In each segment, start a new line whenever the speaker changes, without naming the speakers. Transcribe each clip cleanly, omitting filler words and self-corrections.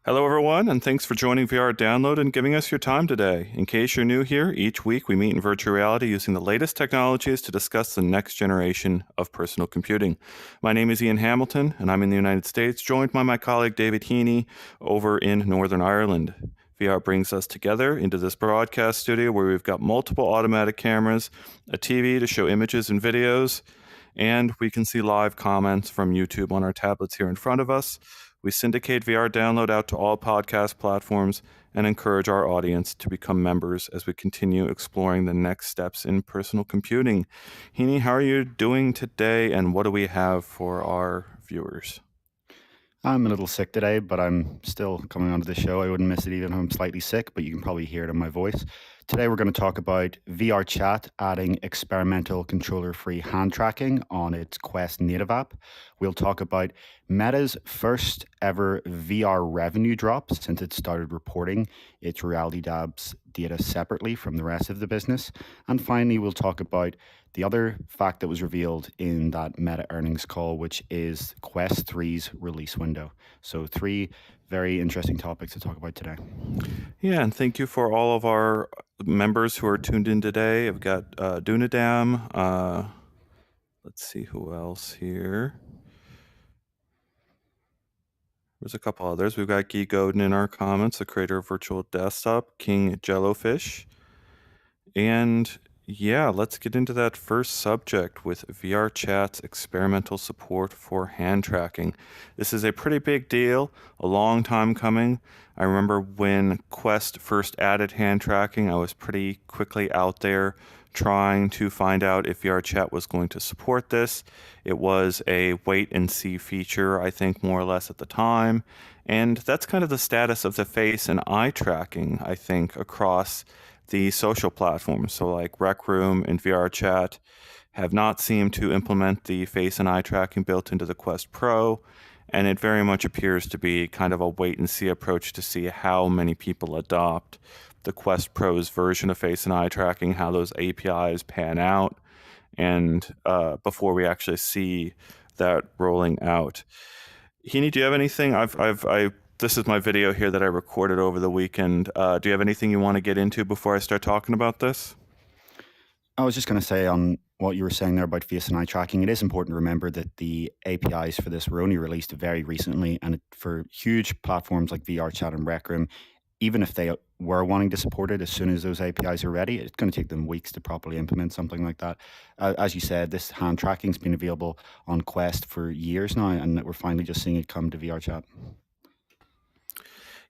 Hello, everyone, and thanks for joining VR Download and giving us your time today. In case you're new here, each week we meet in virtual reality using the latest technologies to discuss the next generation of personal computing. My name is Ian Hamilton, and I'm in the United States, joined by my colleague David Heaney over in Northern Ireland. VR brings us together into this broadcast studio where we've got multiple automatic cameras, a TV to show images and videos, and we can see live comments from YouTube on our tablets here in front of us. We syndicate VR Download out to all podcast platforms and encourage our audience to become members as we continue exploring the next steps in personal computing. Heaney, how are you doing today, and what do we have for our viewers?
I'm a little sick today, but I'm still coming onto the show. I wouldn't miss it even if I'm slightly sick, but you can probably hear it in my voice. Today we're going to talk about VRChat adding experimental controller-free hand tracking on its Quest native app. We'll talk about Meta's first ever VR revenue drop since it started reporting its Reality Labs data separately from the rest of the business. And finally, we'll talk about the other fact that was revealed in that Meta earnings call, which is Quest 3's release window. So 3 very interesting topics to talk about today.
Yeah, and thank you for all of our members who are tuned in today. I've got Dunadam. Let's see who else here. There's a couple others. We've got Guy Godin in our comments, the creator of Virtual Desktop, King Jellofish. And yeah, let's get into that first subject with VRChat's experimental support for hand tracking. This is a pretty big deal, a long time coming. I remember when Quest first added hand tracking, I was pretty quickly out there trying to find out if VRChat was going to support this. It was a wait and see feature, I think, more or less at the time. And that's kind of the status of the face and eye tracking, I think, across the social platforms. So like Rec Room and VRChat have not seemed to implement the face and eye tracking built into the Quest Pro. And it very much appears to be kind of a wait and see approach to see how many people adopt the Quest Pro's version of face and eye tracking, how those APIs pan out, and before we actually see that rolling out. Heaney, do you have anything? This is my video here that I recorded over the weekend. Do you have anything you want to get into before I start talking about this?
I was just going to say on what you were saying there about face and eye tracking, it is important to remember that the APIs for this were only released very recently, and for huge platforms like VRChat and Rec Room, even if they were wanting to support it as soon as those APIs are ready, it's going to take them weeks to properly implement something like that. As you said, this hand tracking's been available on Quest for years now, and we're finally just seeing it come to VRChat.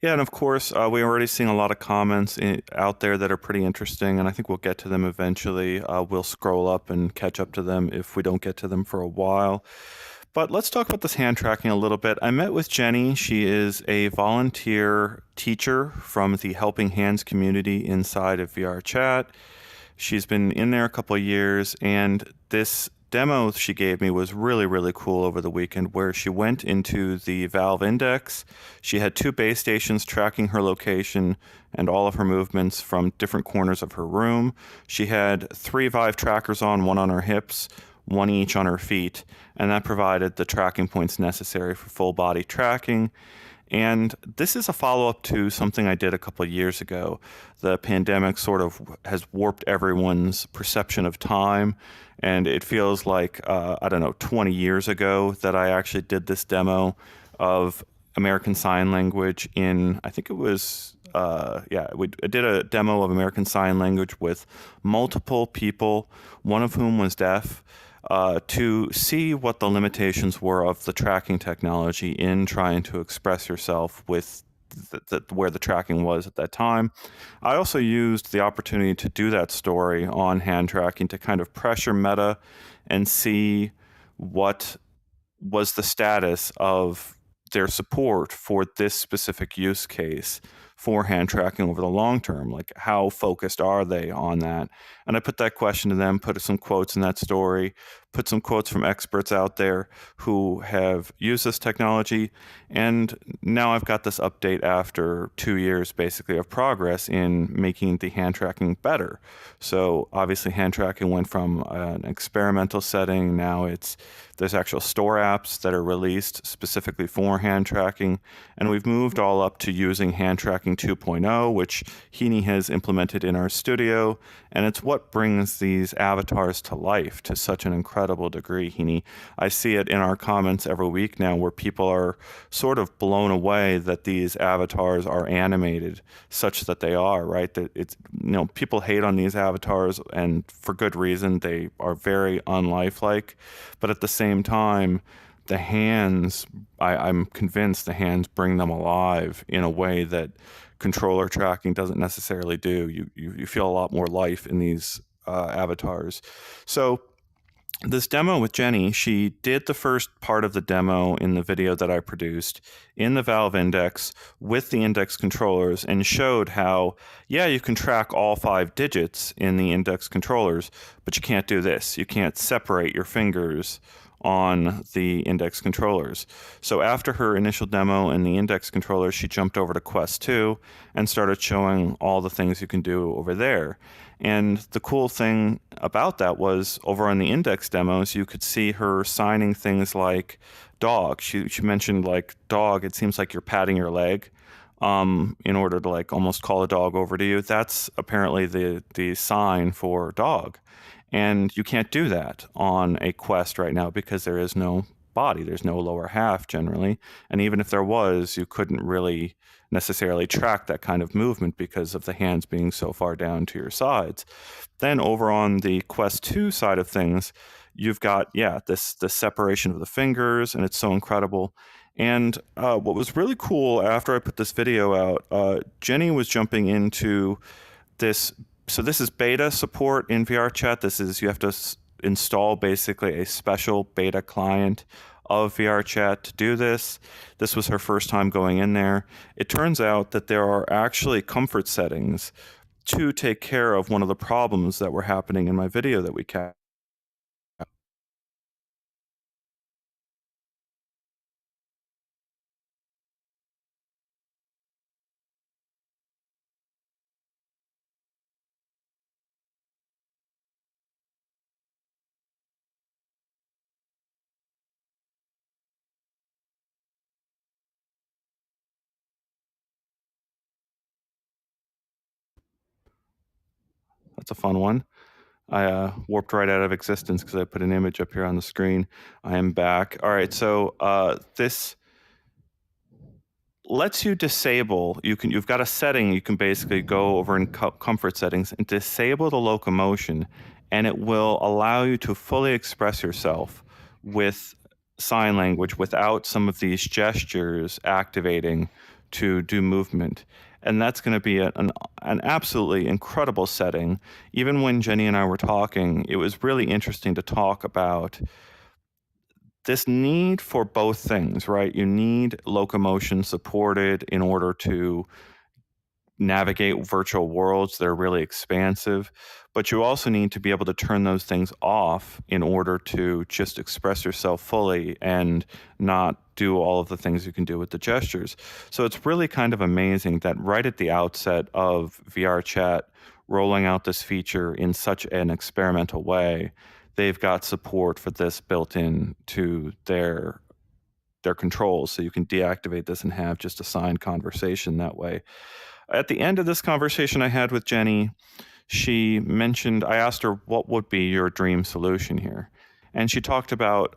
Yeah, and of course, we're already seeing a lot of comments out there that are pretty interesting, and I think we'll get to them eventually. We'll scroll up and catch up to them if we don't get to them for a while. But let's talk about this hand tracking a little bit. I met with Jenny. She is a volunteer teacher from the Helping Hands community inside of VRChat. She's been in there a couple of years, and this demo she gave me was really, really cool over the weekend, where she went into the Valve Index. She had 2 base stations tracking her location and all of her movements from different corners of her room. She had 3 Vive trackers on, 1 on her hips, 1 each on her feet, and that provided the tracking points necessary for full body tracking. And this is a follow-up to something I did a couple of years ago. The pandemic sort of has warped everyone's perception of time, and it feels like, 20 years ago that I actually did this demo of American Sign Language in, I think it was, I did a demo of American Sign Language with multiple people, one of whom was deaf, to see what the limitations were of the tracking technology in trying to express yourself with where the tracking was at that time. I also used the opportunity to do that story on hand tracking to kind of pressure Meta and see what was the status of their support for this specific use case for hand tracking over the long term? Like, how focused are they on that? And I put that question to them, put some quotes in that story, put some quotes from experts out there who have used this technology. And now I've got this update after 2 years basically of progress in making the hand tracking better. So obviously hand tracking went from an experimental setting. Now there's actual store apps that are released specifically for hand tracking. And we've moved all up to using hand tracking 2.0, which Heaney has implemented in our studio. And it's what brings these avatars to life to such an incredible degree, Heaney. I see it in our comments every week now where people are sort of blown away that these avatars are animated such that they are, right? That it's, people hate on these avatars, and for good reason. They are very unlifelike. But at the same time, the hands, I'm convinced the hands bring them alive in a way that controller tracking doesn't necessarily do. You feel a lot more life in these avatars. So this demo with Jenny, she did the first part of the demo in the video that I produced in the Valve Index with the Index controllers, and showed how, yeah, you can track all 5 digits in the Index controllers, but you can't do this. You can't separate your fingers on the Index controllers. So after her initial demo in the Index controllers, she jumped over to Quest 2 and started showing all the things you can do over there. And the cool thing about that was, over on the Index demos, you could see her signing things like dog. She mentioned, like, dog, it seems like you're patting your leg in order to, like, almost call a dog over to you. That's apparently the sign for dog. And you can't do that on a Quest right now because there is no body. There's no lower half generally. And even if there was, you couldn't really necessarily track that kind of movement because of the hands being so far down to your sides. Then over on the Quest 2 side of things, you've got, this separation of the fingers, and it's so incredible. And what was really cool after I put this video out, Jenny was jumping into this. So this is beta support in VRChat. This is, you have to install basically a special beta client of VRChat to do this. This was her first time going in there. It turns out that there are actually comfort settings to take care of one of the problems that were happening in my video that we captured. That's a fun one. I warped right out of existence because I put an image up here on the screen. I am back. All right, so this lets you disable. You've got a setting. You can basically go over in comfort settings and disable the locomotion, and it will allow you to fully express yourself with sign language without some of these gestures activating to do movement. And that's going to be an absolutely incredible setting. Even when Jenny and I were talking, it was really interesting to talk about this need for both things, right? You need locomotion supported in order to navigate virtual worlds that are really expansive, but you also need to be able to turn those things off in order to just express yourself fully and not do all of the things you can do with the gestures. So it's really kind of amazing that right at the outset of VRChat rolling out this feature in such an experimental way, they've got support for this built in to their controls, so you can deactivate this and have just a signed conversation that way. At the end of this conversation I had with Jenny, she mentioned, I asked her, what would be your dream solution here? And she talked about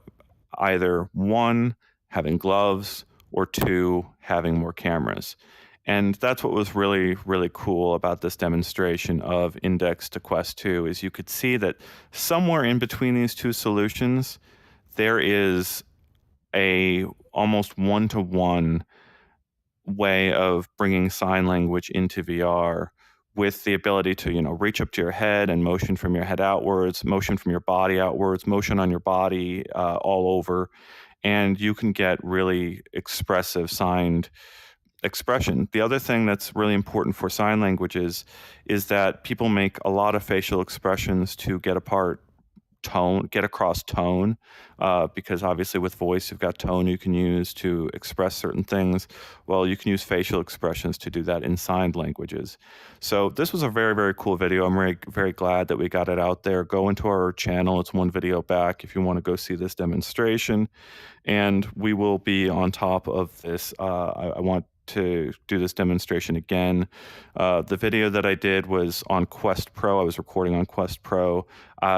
either 1, having gloves, or 2, having more cameras. And that's what was really, really cool about this demonstration of Index to Quest 2, is you could see that somewhere in between these two solutions, there is a almost one-to-one way of bringing sign language into VR, with the ability to, reach up to your head and motion from your head outwards, motion from your body outwards, motion on your body all over. And you can get really expressive signed expression. The other thing that's really important for sign languages is that people make a lot of facial expressions to get across tone, because obviously with voice you've got tone you can use to express certain things. Well, you can use facial expressions to do that in signed languages. So this was a very, very cool video. I'm very, very glad that we got it out there. Go into our channel, it's one video back if you want to go see this demonstration, and we will be on top of this. I want to do this demonstration again. The video that I did was on Quest Pro. I was recording on Quest Pro.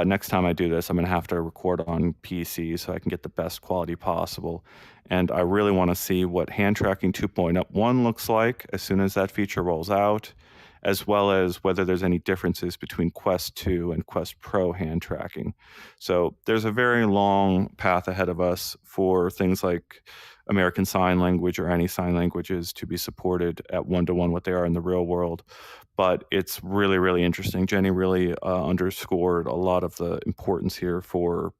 Next time I do this, I'm going to have to record on PC so I can get the best quality possible. And I really want to see what hand tracking 2.1 looks like as soon as that feature rolls out, as well as whether there's any differences between Quest 2 and Quest Pro hand tracking. So there's a very long path ahead of us for things like American Sign Language or any sign languages to be supported at one-to-one what they are in the real world. But it's really, really interesting. Jenny really underscored a lot of the importance here for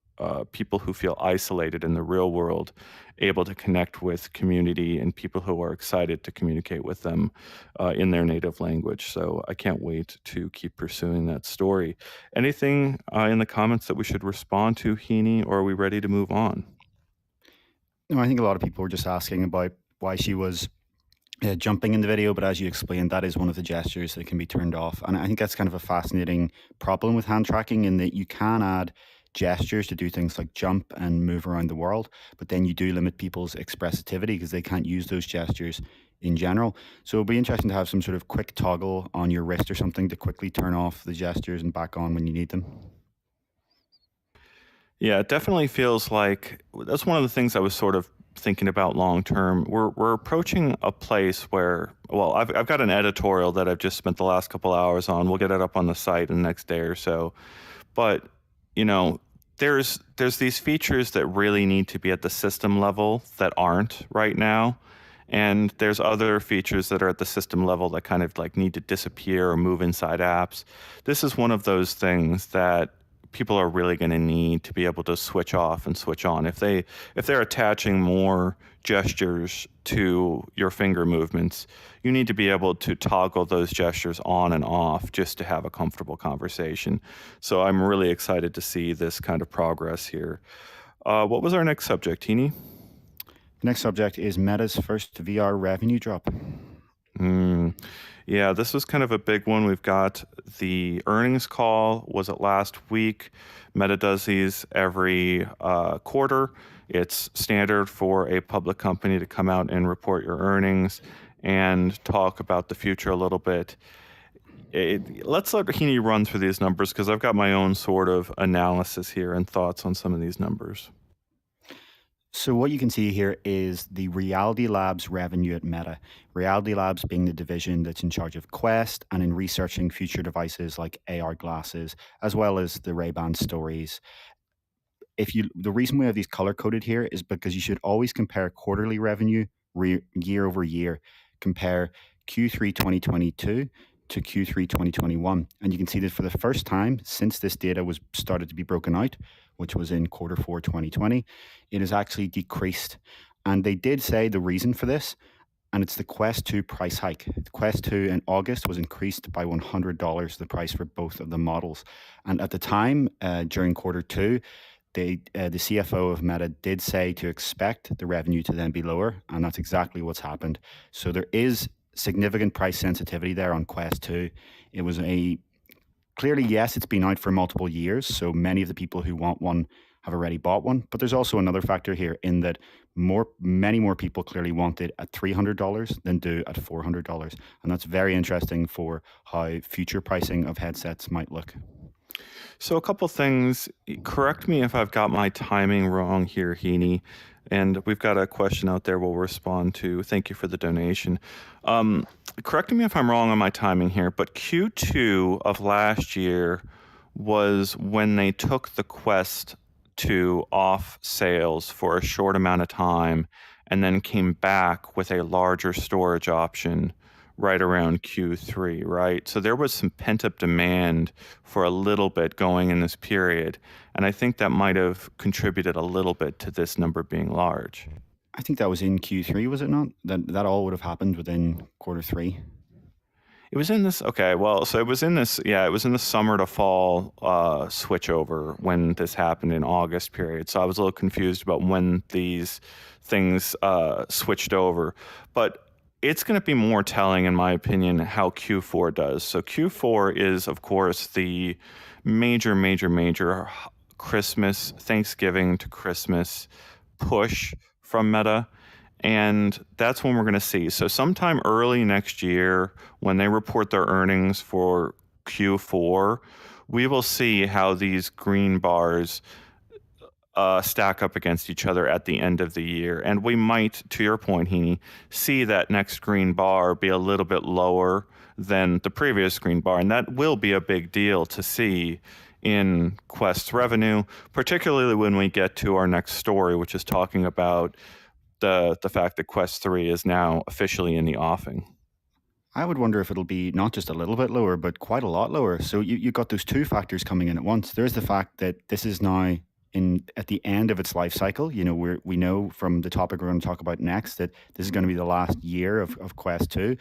people who feel isolated in the real world, able to connect with community and people who are excited to communicate with them in their native language. So I can't wait to keep pursuing that story. Anything in the comments that we should respond to, Heaney, or are we ready to move on?
No, I think a lot of people were just asking about why she was jumping in the video, but as you explained, that is one of the gestures that can be turned off. And I think that's kind of a fascinating problem with hand tracking, in that you can add gestures to do things like jump and move around the world, but then you do limit people's expressivity because they can't use those gestures in general. So it'll be interesting to have some sort of quick toggle on your wrist or something to quickly turn off the gestures and back on when you need them.
Yeah, it definitely feels like that's one of the things I was sort of thinking about long term. We're approaching a place where, well, I've got an editorial that I've just spent the last couple hours on. We'll get it up on the site in the next day or so. But, you know, there's these features that really need to be at the system level that aren't right now. And there's other features that are at the system level that kind of like need to disappear or move inside apps. This is one of those things that people are really going to need to be able to switch off and switch on. If they're attaching more gestures to your finger movements, you need to be able to toggle those gestures on and off just to have a comfortable conversation. So I'm really excited to see this kind of progress here. What was our next subject, Heaney?
The next subject is Meta's first VR revenue drop.
Yeah, this was kind of a big one. We've got the earnings call. Was it last week? Meta does these every quarter. It's standard for a public company to come out and report your earnings and talk about the future a little bit. Let's let Heaney run through these numbers because I've got my own sort of analysis here and thoughts on some of these numbers.
So what you can see here is the Reality Labs revenue at Meta. Reality Labs being the division that's in charge of Quest and in researching future devices like AR glasses, as well as the Ray-Ban Stories. The reason we have these color-coded here is because you should always compare quarterly revenue year over year. Compare Q3 2022 to Q3 2021. And you can see that for the first time since this data was started to be broken out, which was in Q4 2020, it has actually decreased. And they did say the reason for this, and it's the Quest 2 price hike. The Quest 2 in August was increased by $100, the price for both of the models. And at the time, during Q2, the CFO of Meta did say to expect the revenue to then be lower, and that's exactly what's happened. So there is significant price sensitivity there on Quest 2. It was clearly, yes, it's been out for multiple years, so many of the people who want one have already bought one. But there's also another factor here in that many more people clearly want it at $300 than do at $400. And that's very interesting for how future pricing of headsets might look.
So a couple things. Correct me if I've got my timing wrong here, Heaney. And we've got a question out there we'll respond to. Thank you for the donation. Correct me if I'm wrong on my timing here, but Q2 of last year was when they took the Quest 2 off sales for a short amount of time and then came back with a larger storage option right around Q3, right? So there was some pent-up demand for a little bit going in this period, and I think that might have contributed a little bit to this number being large.
I think that was in Q3, was it not? That all would have happened within quarter three.
It was in this. Okay, well, so it was in this. Yeah, it was in the summer to fall switchover when this happened in August period. So I was a little confused about when these things switched over, but it's going to be more telling, in my opinion, how Q4 does. So Q4 is, of course, the major Christmas, Thanksgiving to Christmas push from Meta. And that's when we're going to see. So sometime early next year, when they report their earnings for Q4, we will see how these green bars stack up against each other at the end of the year. And we might, to your point, Heaney, see that next green bar be a little bit lower than the previous green bar. And that will be a big deal to see in Quest's revenue, particularly when we get to our next story, which is talking about the fact that Quest 3 is now officially in the offing.
I would wonder if it'll be not just a little bit lower, but quite a lot lower. So you got those two factors coming in at once. There's the fact that this is now in at the end of its life cycle. You know, we know from the topic we're going to talk about next that this is going to be the last year of Quest 2.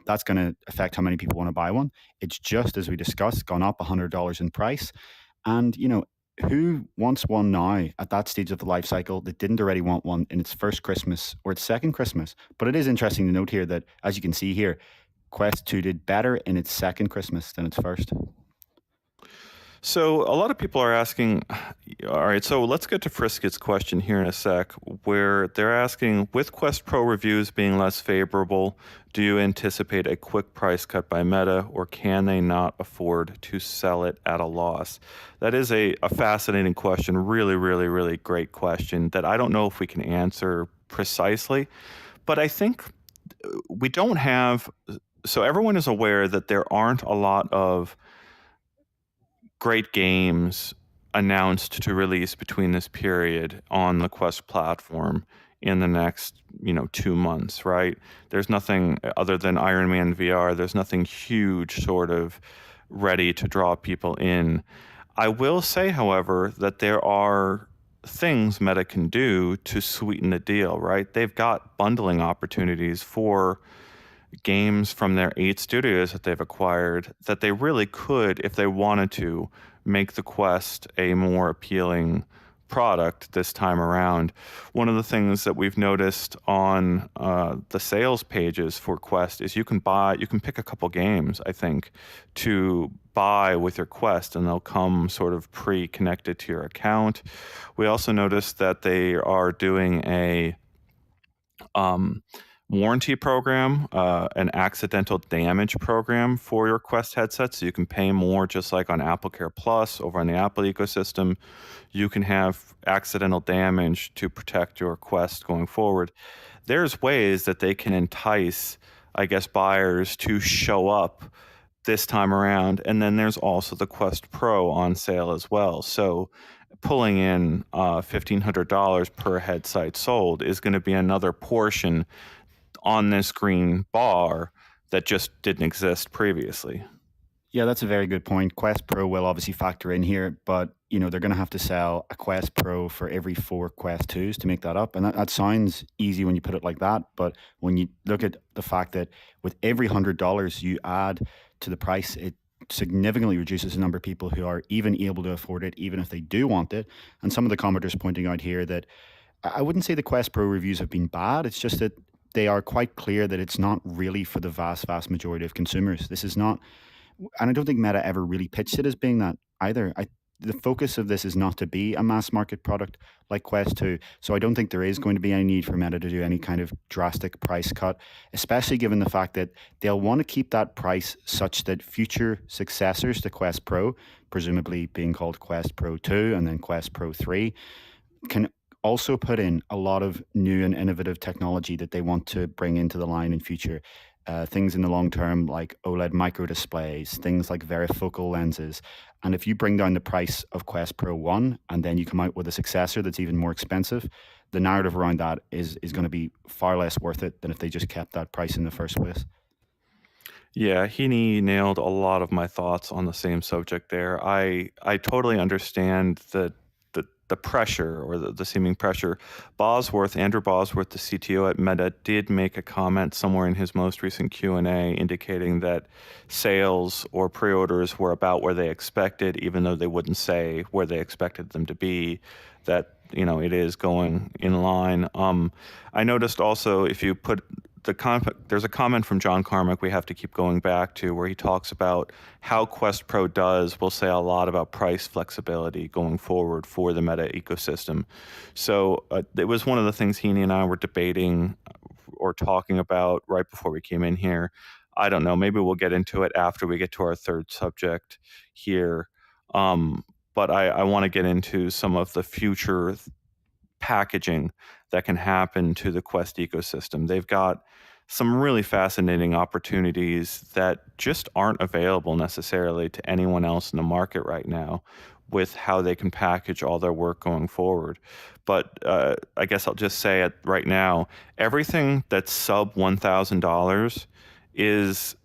That's going to affect how many people want to buy one. It's just as we discussed, gone up $100 in price. And, you know, who wants one now at that stage of the life cycle that didn't already want one in its first Christmas or its second Christmas? But it is interesting to note here that, as you can see here, Quest 2 did better in its second Christmas than its first.
So a lot of people are asking, all right, so let's get to Frisket's question here in a sec, where they're asking, with Quest Pro reviews being less favorable, do you anticipate a quick price cut by Meta, or can they not afford to sell it at a loss? That is a fascinating question, really great question that I don't know if we can answer precisely, but I think we don't have, so everyone is aware that there aren't a lot of great games announced to release between this period on the Quest platform in the next, 2 months, right? There's nothing other than Iron Man VR. There's nothing huge sort of ready to draw people in. I will say, however, that there are things Meta can do to sweeten the deal, right? They've got bundling opportunities for games from their 8 studios that they've acquired that they really could, if they wanted to, make the Quest a more appealing product this time around. One of the things that we've noticed on the sales pages for Quest is you can pick a couple games, I think, to buy with your Quest, and they'll come sort of pre-connected to your account. We also noticed that they are doing a warranty program, an accidental damage program for your Quest headset, so you can pay more, just like on AppleCare Plus over on the Apple ecosystem. You can have accidental damage to protect your Quest going forward. There's ways that they can entice, I guess, buyers to show up this time around. And then there's also the Quest Pro on sale as well. So pulling in $1,500 per headset sold is going to be another portion on this green bar that just didn't exist previously.
Yeah, that's a very good point. Quest Pro will obviously factor in here, but you know they're going to have to sell a Quest Pro for every 4 Quest 2s to make that up. And that sounds easy when you put it like that, but when you look at the fact that with every $100 you add to the price, it significantly reduces the number of people who are even able to afford it, even if they do want it. And some of the commenters pointing out here that I wouldn't say the Quest Pro reviews have been bad. It's just that they are quite clear that it's not really for the vast majority of consumers. This is not, and I don't think Meta ever really pitched it as being that either. The focus of this is not to be a mass market product like Quest 2. So I don't think there is going to be any need for Meta to do any kind of drastic price cut, especially given the fact that they'll want to keep that price such that future successors to Quest Pro, presumably being called Quest Pro 2 and then Quest Pro 3, can also put in a lot of new and innovative technology that they want to bring into the line in future. Things in the long term like OLED micro displays, things like varifocal lenses. And if you bring down the price of Quest Pro 1 and then you come out with a successor that's even more expensive, the narrative around that is going to be far less worth it than if they just kept that price in the first place.
Yeah, Heaney nailed a lot of my thoughts on the same subject there. I totally understand that the pressure or the seeming pressure. Andrew Bosworth, the CTO at Meta, did make a comment somewhere in his most recent Q&A indicating that sales or pre-orders were about where they expected, even though they wouldn't say where they expected them to be, that it is going in line. I noticed also if you put there's a comment from John Carmack we have to keep going back to where he talks about how Quest Pro will say a lot about price flexibility going forward for the Meta ecosystem. So it was one of the things Heaney and I were debating or talking about right before we came in here. I don't know, maybe we'll get into it after we get to our third subject here. But I want to get into some of the future packaging that can happen to the Quest ecosystem. They've got some really fascinating opportunities that just aren't available necessarily to anyone else in the market right now with how they can package all their work going forward. But I guess I'll just say it right now, everything that's sub $1,000 is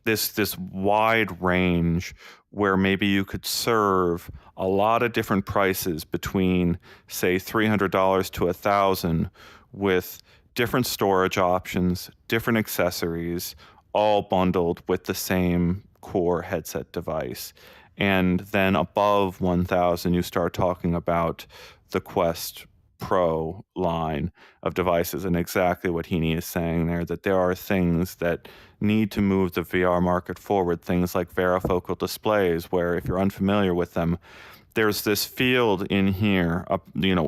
this wide range where maybe you could serve a lot of different prices between, say, $300 to $1,000 with different storage options, different accessories, all bundled with the same core headset device. And then above 1,000, you start talking about the Quest Pro line of devices, and exactly what Heaney is saying there, that there are things that need to move the VR market forward, things like varifocal displays, where if you're unfamiliar with them, there's this field in here,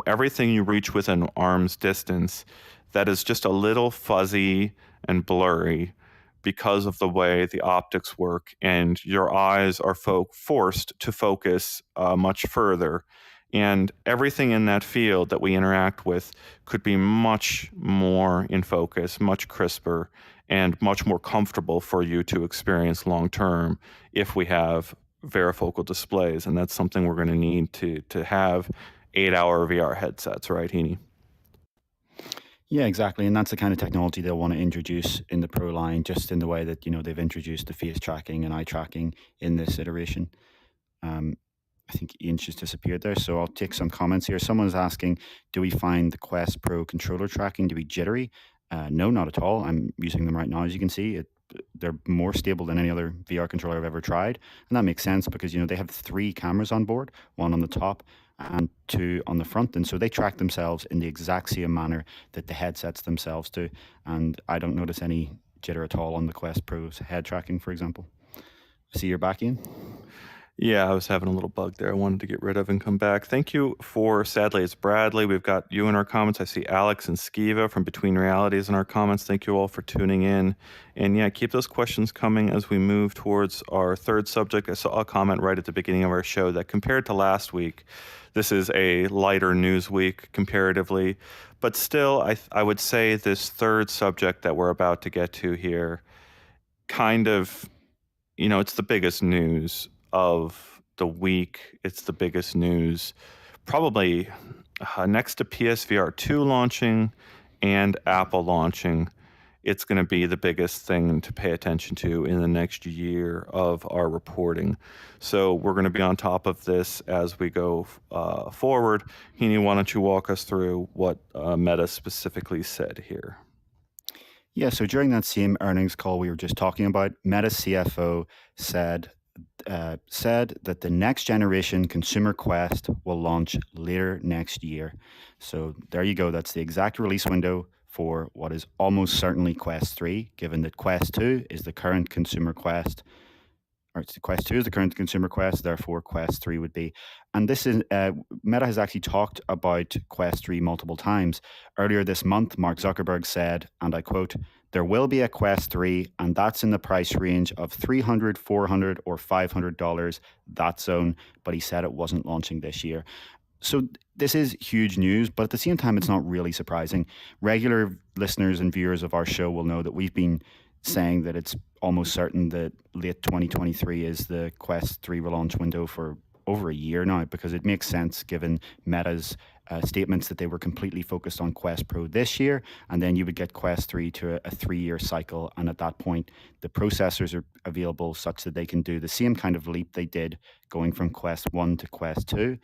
everything you reach within arm's distance that is just a little fuzzy and blurry because of the way the optics work, and your eyes are forced to focus much further. And everything in that field that we interact with could be much more in focus, much crisper, and much more comfortable for you to experience long term if we have varifocal displays. And that's something we're going to need to have 8-hour VR headsets, right, Heaney?
Yeah, exactly. And that's the kind of technology they'll want to introduce in the Pro line, just in the way that, they've introduced the face tracking and eye tracking in this iteration. I think Ian's just disappeared there, so I'll take some comments here. Someone's asking, do we find the Quest Pro controller tracking to be jittery? No, not at all. I'm using them right now. As you can see, they're more stable than any other VR controller I've ever tried. And that makes sense because, they have 3 cameras on board, one on the top and 2 on the front. And so they track themselves in the exact same manner that the headsets themselves do. And I don't notice any jitter at all on the Quest Pro's head tracking, for example. I see you're back, Ian.
Yeah, I was having a little bug there I wanted to get rid of and come back. Thank you for, sadly, it's Bradley. We've got you in our comments. I see Alex and Skiva from Between Realities in our comments. Thank you all for tuning in. And yeah, keep those questions coming as we move towards our third subject. I saw a comment right at the beginning of our show that compared to last week, this is a lighter news week comparatively. But still, I would say this third subject that we're about to get to here kind of, it's the biggest news of the week. It's the biggest news, probably next to PSVR 2 launching and Apple launching. It's going to be the biggest thing to pay attention to in the next year of our reporting. So we're going to be on top of this as we go forward. Heaney, why don't you walk us through what Meta specifically said here?
Yeah, so during that same earnings call we were just talking about, Meta CFO said that the next generation consumer Quest will launch later next year. So there you go. That's the exact release window for what is almost certainly Quest 3, given that Quest 2 is the current consumer Quest. Or Quest 2 is the current consumer Quest, therefore Quest 3 would be. And this is, Meta has actually talked about Quest 3 multiple times. Earlier this month, Mark Zuckerberg said, and I quote, "There will be a Quest 3, and that's in the price range of $300, $400, or $500, that zone," but he said it wasn't launching this year. So this is huge news, but at the same time, it's not really surprising. Regular listeners and viewers of our show will know that we've been saying that it's almost certain that late 2023 is the Quest 3 relaunch window for over a year now, because it makes sense given Meta's statements that they were completely focused on Quest Pro this year, and then you would get Quest 3 to a 3-year cycle, and at that point the processors are available such that they can do the same kind of leap they did going from Quest 1 to Quest 2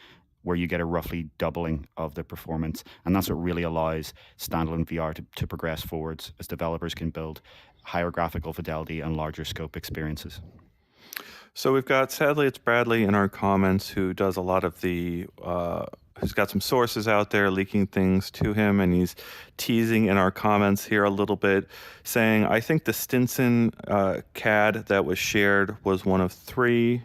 where you get a roughly doubling of the performance. And that's what really allows standalone VR to progress forwards as developers can build higher graphical fidelity and larger scope experiences.
So we've got, sadly, it's Bradley in our comments who does a lot of who's got some sources out there leaking things to him, and he's teasing in our comments here a little bit, saying, I think the Stinson CAD that was shared was one of 3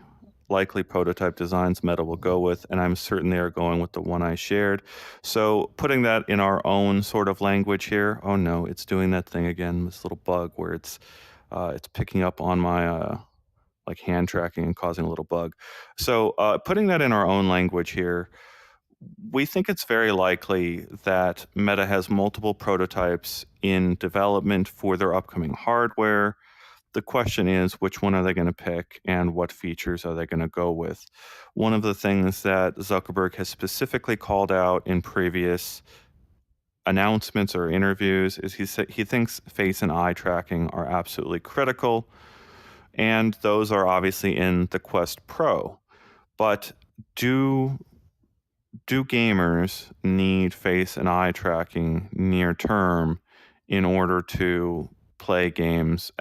likely prototype designs Meta will go with, and I'm certain they are going with the one I shared. So putting that in our own sort of language here, oh no, it's doing that thing again, this little bug where it's picking up on my like hand tracking and causing a little bug. So putting that in our own language here, we think it's very likely that Meta has multiple prototypes in development for their upcoming hardware. The question is, which one are they going to pick and what features are they going to go with? One of the things that Zuckerberg has specifically called out in previous announcements or interviews is he thinks face and eye tracking are absolutely critical. And those are obviously in the Quest Pro. But do gamers need face and eye tracking near term in order to play games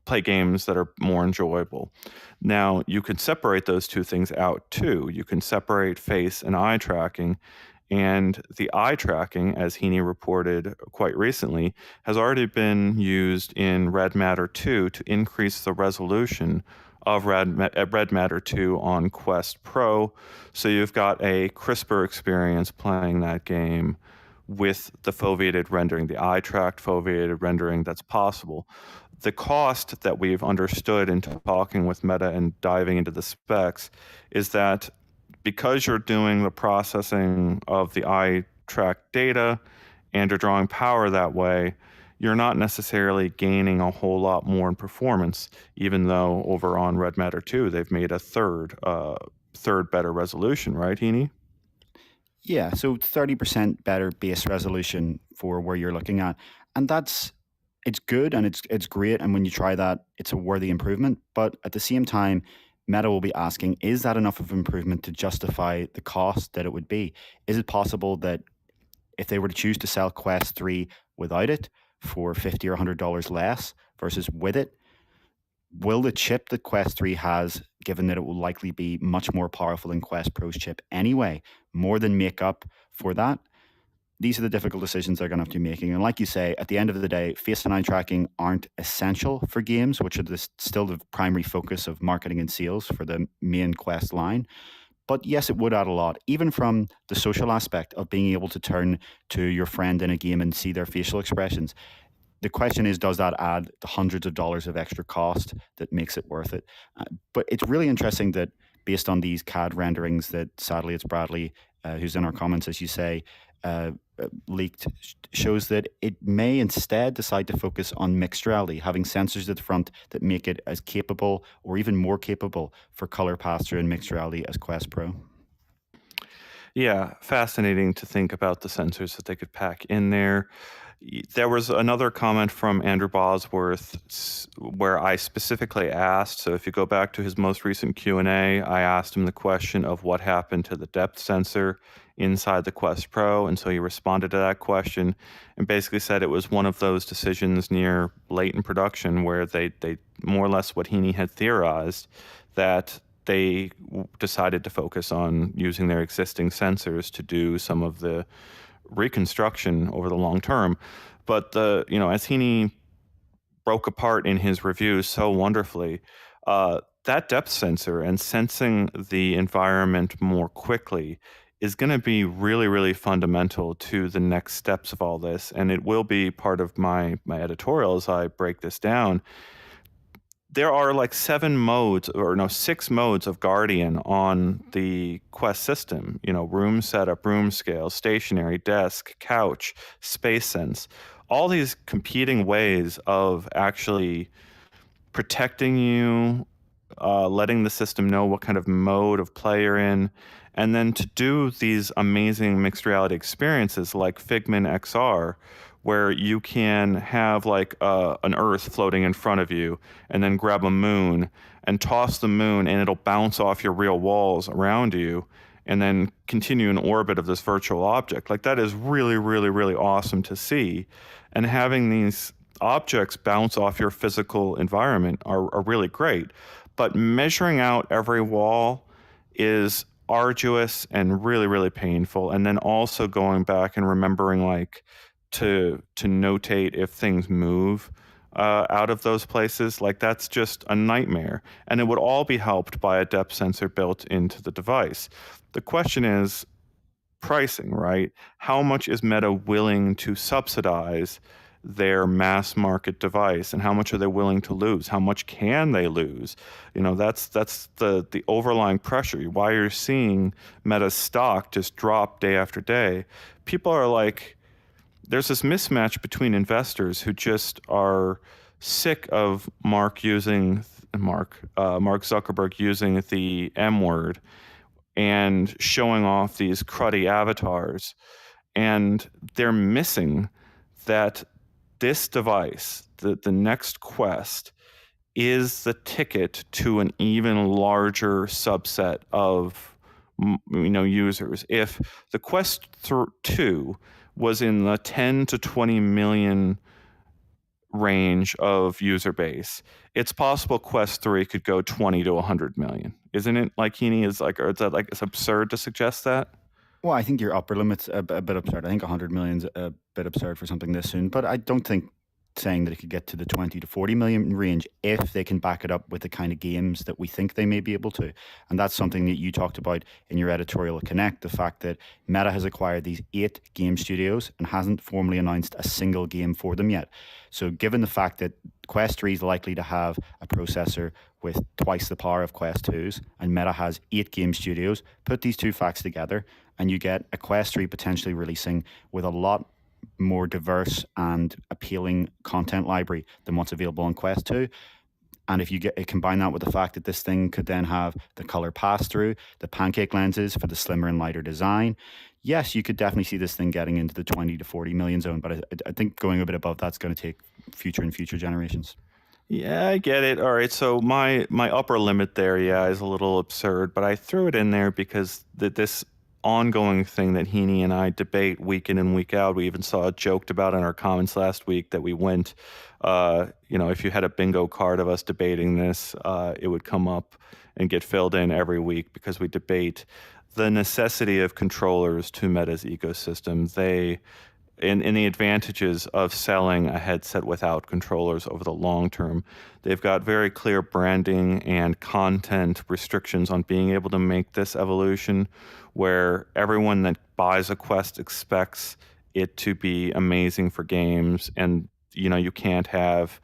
play games that are more enjoyable? Now, you can separate those two things out too. You can separate face and eye tracking, and the eye tracking, as Heaney reported quite recently, has already been used in Red Matter 2 to increase the resolution of Red Matter 2 on Quest Pro. So you've got a crisper experience playing that game with the foveated rendering, the eye-tracked foveated rendering that's possible. The cost that we've understood in talking with Meta and diving into the specs is that because you're doing the processing of the eye-tracked data and you're drawing power that way, you're not necessarily gaining a whole lot more in performance, even though over on Red Matter 2, they've made a third better resolution, right, Heaney?
Yeah, so 30% better base resolution for where you're looking at. And it's good and it's great. And when you try that, it's a worthy improvement. But at the same time, Meta will be asking, is that enough of improvement to justify the cost that it would be? Is it possible that if they were to choose to sell Quest 3 without it for $50 or $100 less versus with it, will the chip that Quest 3 has, given that it will likely be much more powerful than Quest Pro's chip anyway, more than make up for that? These are the difficult decisions they're going to have to be making. And like you say, at the end of the day, face and eye tracking aren't essential for games, which are still the primary focus of marketing and sales for the main Quest line. But yes, it would add a lot, even from the social aspect of being able to turn to your friend in a game and see their facial expressions. The question is, does that add the hundreds of dollars of extra cost that makes it worth it? But it's really interesting that based on these CAD renderings that sadly it's Bradley, who's in our comments, as you say, leaked, shows that it may instead decide to focus on mixed reality, having sensors at the front that make it as capable or even more capable for color pass-through and mixed reality as Quest Pro.
Yeah, fascinating to think about the sensors that they could pack in there. There was another comment from Andrew Bosworth where I specifically asked, so if you go back to his most recent Q&A, I asked him the question of what happened to the depth sensor inside the Quest Pro, and so he responded to that question and basically said it was one of those decisions near late in production where they more or less what Heaney had theorized, that they decided to focus on using their existing sensors to do some of the reconstruction over the long term. But as Heaney broke apart in his review so wonderfully, that depth sensor and sensing the environment more quickly is going to be really, really fundamental to the next steps of all this. And it will be part of my editorial as I break this down. There are like 6 modes of Guardian on the Quest system. Room setup, room scale, stationary, desk, couch, space sense. All these competing ways of actually protecting you, letting the system know what kind of mode of play you're in, and then to do these amazing mixed reality experiences like Figment XR, where you can have like an Earth floating in front of you, and then grab a moon and toss the moon, and it'll bounce off your real walls around you, and then continue in orbit of this virtual object. Like, that is really, really, really awesome to see. And having these objects bounce off your physical environment are really great. But measuring out every wall is arduous and really, really painful. And then also going back and remembering, like, to notate if things move out of those places, like, that's just a nightmare. And it would all be helped by a depth sensor built into the device. The question is pricing, right? How much is Meta willing to subsidize their mass market device, and how much are they willing to lose? How much can they lose? That's the overlying pressure. Why you're seeing Meta's stock just drop day after day. People are like, there's this mismatch between investors who just are sick of Mark Zuckerberg using the M word and showing off these cruddy avatars, and they're missing that this device, the next Quest, is the ticket to an even larger subset of users. If the Quest 2 was in the 10 to 20 million range of user base, it's possible Quest 3 could go 20 to 100 million. Isn't it, like, Heaney? Or is that, like, it's absurd to suggest that?
Well, I think your upper limit's a bit absurd. I think 100 million's a bit absurd for something this soon, but I don't think saying that it could get to the 20 to 40 million range if they can back it up with the kind of games that we think they may be able to. And that's something that you talked about in your editorial at Connect, the fact that Meta has acquired these 8 game studios and hasn't formally announced a single game for them yet. So given the fact that Quest 3 is likely to have a processor with twice the power of Quest 2's, and Meta has 8 game studios, put these two facts together and you get a Quest 3 potentially releasing with a lot more diverse and appealing content library than what's available on Quest 2. And if you combine that with the fact that this thing could then have the color pass-through, the pancake lenses for the slimmer and lighter design, yes, you could definitely see this thing getting into the 20 to 40 million zone. But I think going a bit above that's going to take future generations.
Yeah, I get it. All right, so my upper limit there, yeah, is a little absurd, but I threw it in there because this ongoing thing that Heaney and I debate week in and week out. We even saw it joked about in our comments last week that we went, if you had a bingo card of us debating this, it would come up and get filled in every week, because we debate the necessity of controllers to Meta's ecosystem. In the advantages of selling a headset without controllers over the long term. They've got very clear branding and content restrictions on being able to make this evolution, where everyone that buys a Quest expects it to be amazing for games, and you can't have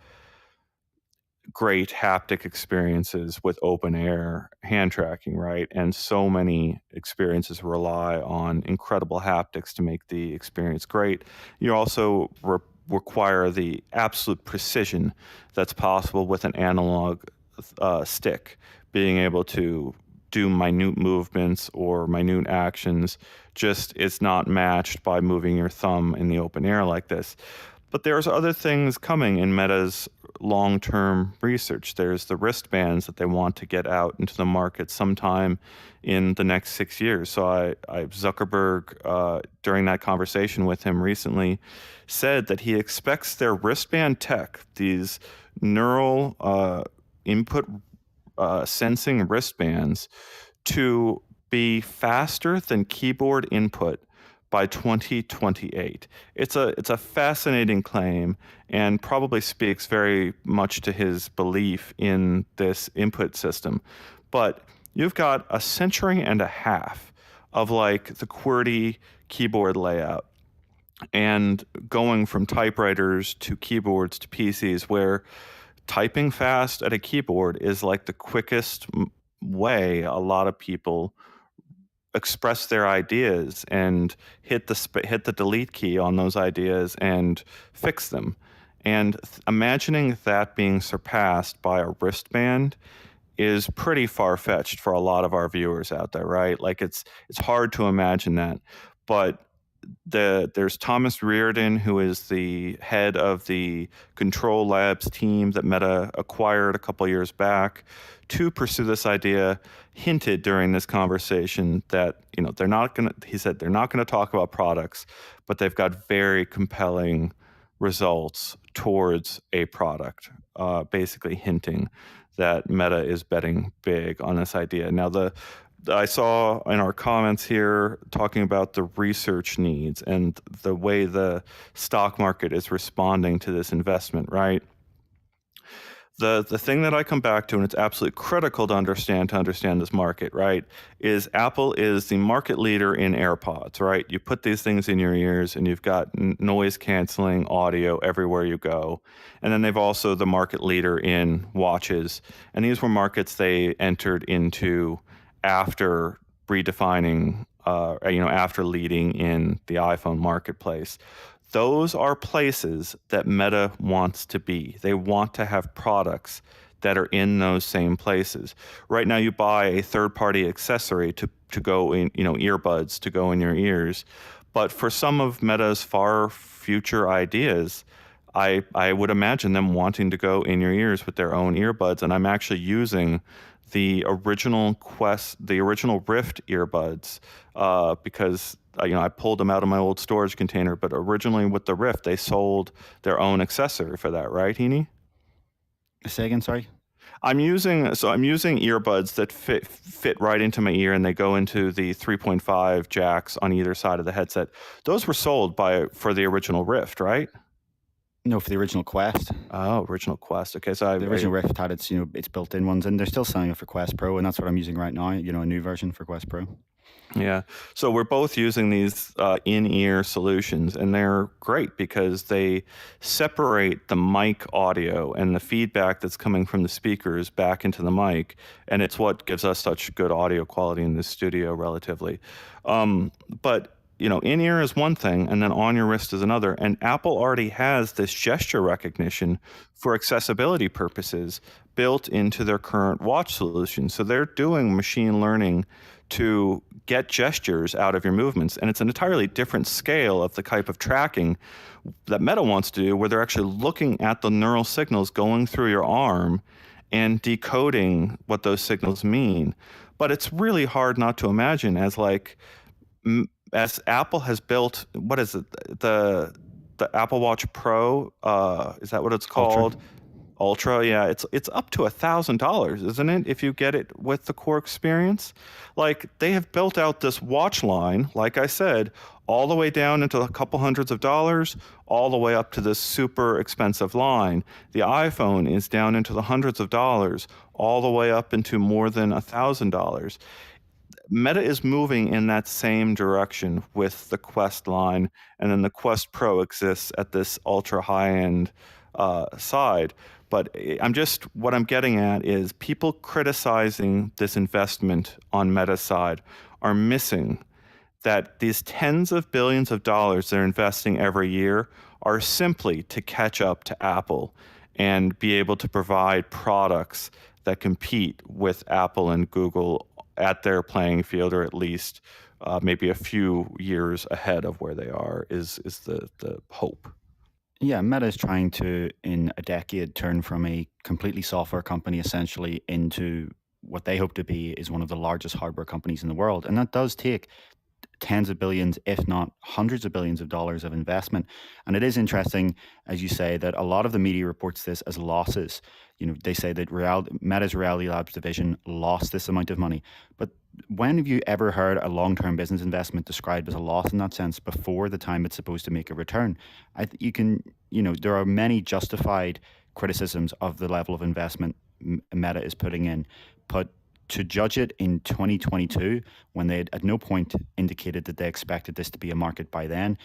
great haptic experiences with open air hand tracking, right? And so many experiences rely on incredible haptics to make the experience great. You also require the absolute precision that's possible with an analog stick, being able to do minute movements or minute actions just is not matched by moving your thumb in the open air like this. But there's other things coming in Meta's long-term research. There's the wristbands that they want to get out into the market sometime in the next 6 years. So Zuckerberg, during that conversation with him recently, said that he expects their wristband tech, these neural input sensing wristbands, to be faster than keyboard input by 2028. It's a fascinating claim, and probably speaks very much to his belief in this input system. But you've got a century and a half of, like, the QWERTY keyboard layout, and going from typewriters to keyboards to PCs, where typing fast at a keyboard is like the quickest way a lot of people express their ideas and hit the delete key on those ideas and fix them. And imagining that being surpassed by a wristband is pretty far-fetched for a lot of our viewers out there, right? Like, it's hard to imagine that. But there's Thomas Reardon, who is the head of the Control Labs team that Meta acquired a couple years back to pursue this idea, hinted during this conversation that, they're not going to, he said, they're not going to talk about products, but they've got very compelling results towards a product, basically hinting that Meta is betting big on this idea. Now, I saw in our comments here talking about the research needs and the way the stock market is responding to this investment, right? The thing that I come back to, and it's absolutely critical to understand this market, right, is Apple is the market leader in AirPods, right? You put these things in your ears and you've got noise canceling audio everywhere you go. And then they've also the market leader in watches. And these were markets they entered into after redefining, after leading in the iPhone marketplace. Those are places that Meta wants to be. They want to have products that are in those same places. Right now, you buy a third-party accessory to go in, earbuds to go in your ears. But for some of Meta's far future ideas, I would imagine them wanting to go in your ears with their own earbuds. And I'm actually using the original Rift earbuds because I pulled them out of my old storage container. But originally with the Rift, they sold their own accessory for that, right, Heaney?
Say again, sorry?
I'm using earbuds that fit right into my ear, and they go into the 3.5 jacks on either side of the headset. Those were sold for the original Rift, right?
No, for the original Quest.
Oh, original Quest. Okay, so
the original Rift had its built-in ones, and they're still selling it for Quest Pro, and that's what I'm using right now. A new version for Quest Pro.
Yeah. So we're both using these in-ear solutions, and they're great because they separate the mic audio and the feedback that's coming from the speakers back into the mic, and it's what gives us such good audio quality in the studio relatively. But in-ear is one thing, and then on your wrist is another. And Apple already has this gesture recognition for accessibility purposes built into their current watch solution. So they're doing machine learning to get gestures out of your movements. And it's an entirely different scale of the type of tracking that Meta wants to do, where they're actually looking at the neural signals going through your arm and decoding what those signals mean. But it's really hard not to imagine as Apple has built, what is it, the Apple Watch Pro, is that what it's called? Ultra, yeah, it's up to $1,000, isn't it? If you get it with the core experience, they have built out this watch line, like I said, all the way down into a couple hundreds of dollars, all the way up to this super expensive line. The iPhone is down into the hundreds of dollars, all the way up into more than $1,000. Meta is moving in that same direction with the Quest line, and then the Quest Pro exists at this ultra high-end side. But what I'm getting at is people criticizing this investment on Meta's side are missing that these tens of billions of dollars they're investing every year are simply to catch up to Apple and be able to provide products that compete with Apple and Google at their playing field, or at least maybe a few years ahead of where they are, is the hope.
Yeah, Meta is trying to, in a decade, turn from a completely software company essentially into what they hope to be is one of the largest hardware companies in the world. And that does take tens of billions, if not hundreds of billions of dollars of investment. And it is interesting, as you say, that a lot of the media reports this as losses. They say that Meta's Reality Labs division lost this amount of money. But when have you ever heard a long-term business investment described as a loss in that sense before the time it's supposed to make a return? There are many justified criticisms of the level of investment Meta is putting in, but to judge it in 2022, when they had at no point indicated that they expected this to be a market by then,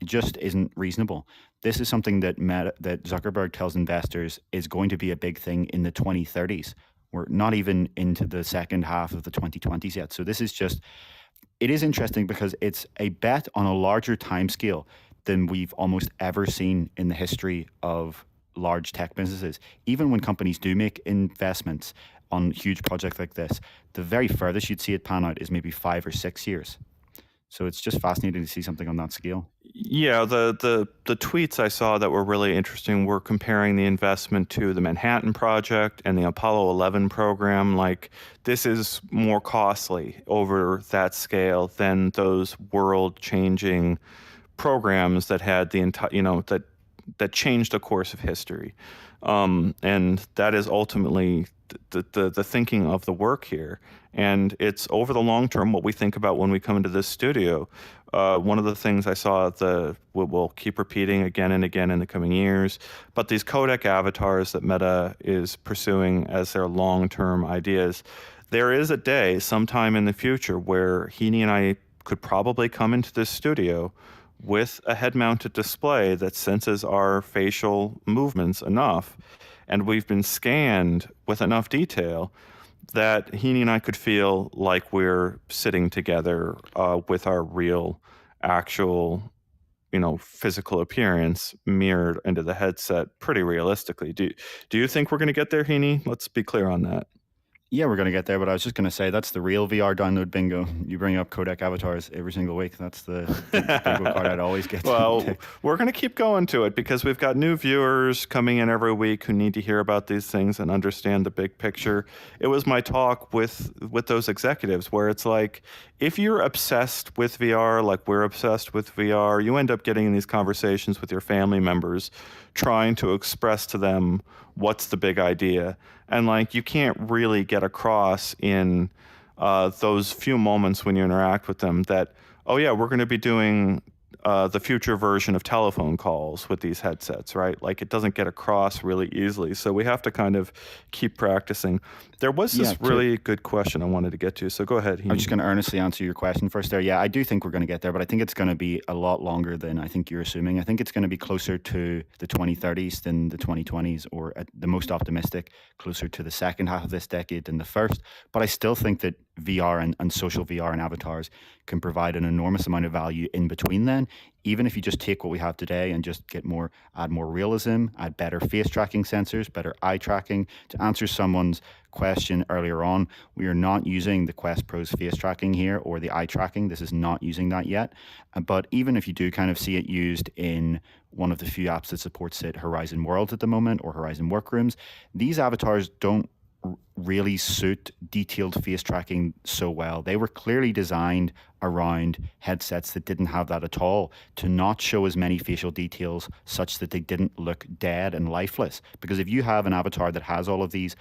it just isn't reasonable. This is something that Zuckerberg tells investors is going to be a big thing in the 2030s. We're not even into the second half of the 2020s yet. So it is interesting because it's a bet on a larger timescale than we've almost ever seen in the history of large tech businesses. Even when companies do make investments on huge projects like this, the very furthest you'd see it pan out is maybe 5 or 6 years. So it's just fascinating to see something on that scale.
Yeah, the tweets I saw that were really interesting were comparing the investment to the Manhattan Project and the Apollo 11 program. Like, this is more costly over that scale than those world-changing programs that had the entire, that changed the course of history. And that is ultimately the thinking of the work here. And it's over the long term what we think about when we come into this studio. One of the things I saw we'll keep repeating again and again in the coming years, but these codec avatars that Meta is pursuing as their long-term ideas, there is a day sometime in the future where Heaney and I could probably come into this studio with a head-mounted display that senses our facial movements enough, and we've been scanned with enough detail that Heaney and I could feel like we're sitting together with our real, actual, physical appearance mirrored into the headset pretty realistically. Do you think we're going to get there, Heaney? Let's be clear on that.
Yeah, we're going to get there, but I was just going to say that's the real VR download bingo. You bring up codec avatars every single week. That's the bingo card I'd always get.
Well, we're going to keep going to it because we've got new viewers coming in every week who need to hear about these things and understand the big picture. It was my talk with those executives where it's like, if you're obsessed with VR, like we're obsessed with VR, you end up getting in these conversations with your family members, trying to express to them what's the big idea. And like, you can't really get across in those few moments when you interact with them that, oh yeah, we're going to be doing the future version of telephone calls with these headsets, right? Like, it doesn't get across really easily. So we have to kind of keep practicing. There was this really good question I wanted to get to. So go ahead.
I'm just going to earnestly answer your question first there. Yeah, I do think we're going to get there, but I think it's going to be a lot longer than I think you're assuming. I think it's going to be closer to the 2030s than the 2020s, or at the most optimistic, closer to the second half of this decade than the first. But I still think that VR and social VR and avatars can provide an enormous amount of value in between then. Even if you just take what we have today and just add more realism, add better face tracking sensors, better eye tracking. To answer someone's question earlier on, we are not using the Quest Pro's face tracking here or the eye tracking. This is not using that yet. But even if you do kind of see it used in one of the few apps that supports it, Horizon Worlds at the moment, or Horizon Workrooms, these avatars don't really suit detailed face tracking so well. They were clearly designed around headsets that didn't have that at all, to not show as many facial details such that they didn't look dead and lifeless. Because if you have an avatar that has all of these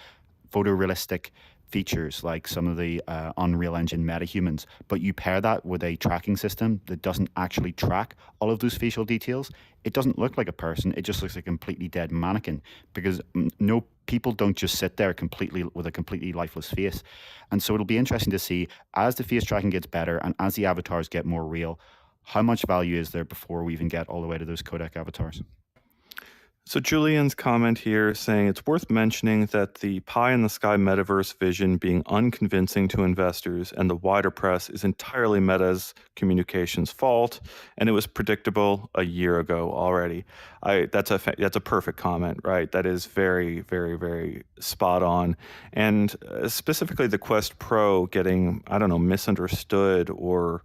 photorealistic features like some of the Unreal Engine metahumans, but you pair that with a tracking system that doesn't actually track all of those facial details, it doesn't look like a person. It just looks like a completely dead mannequin, because no, people don't just sit there completely with a completely lifeless face. And so it'll be interesting to see, as the face tracking gets better and as the avatars get more real, how much value is there before we even get all the way to those codec avatars.
So Julian's comment here saying it's worth mentioning that the pie-in-the-sky metaverse vision being unconvincing to investors and the wider press is entirely Meta's communications fault, and it was predictable a year ago already. That's a perfect comment, right? That is very, very, very spot on. And specifically the Quest Pro getting, I don't know, misunderstood or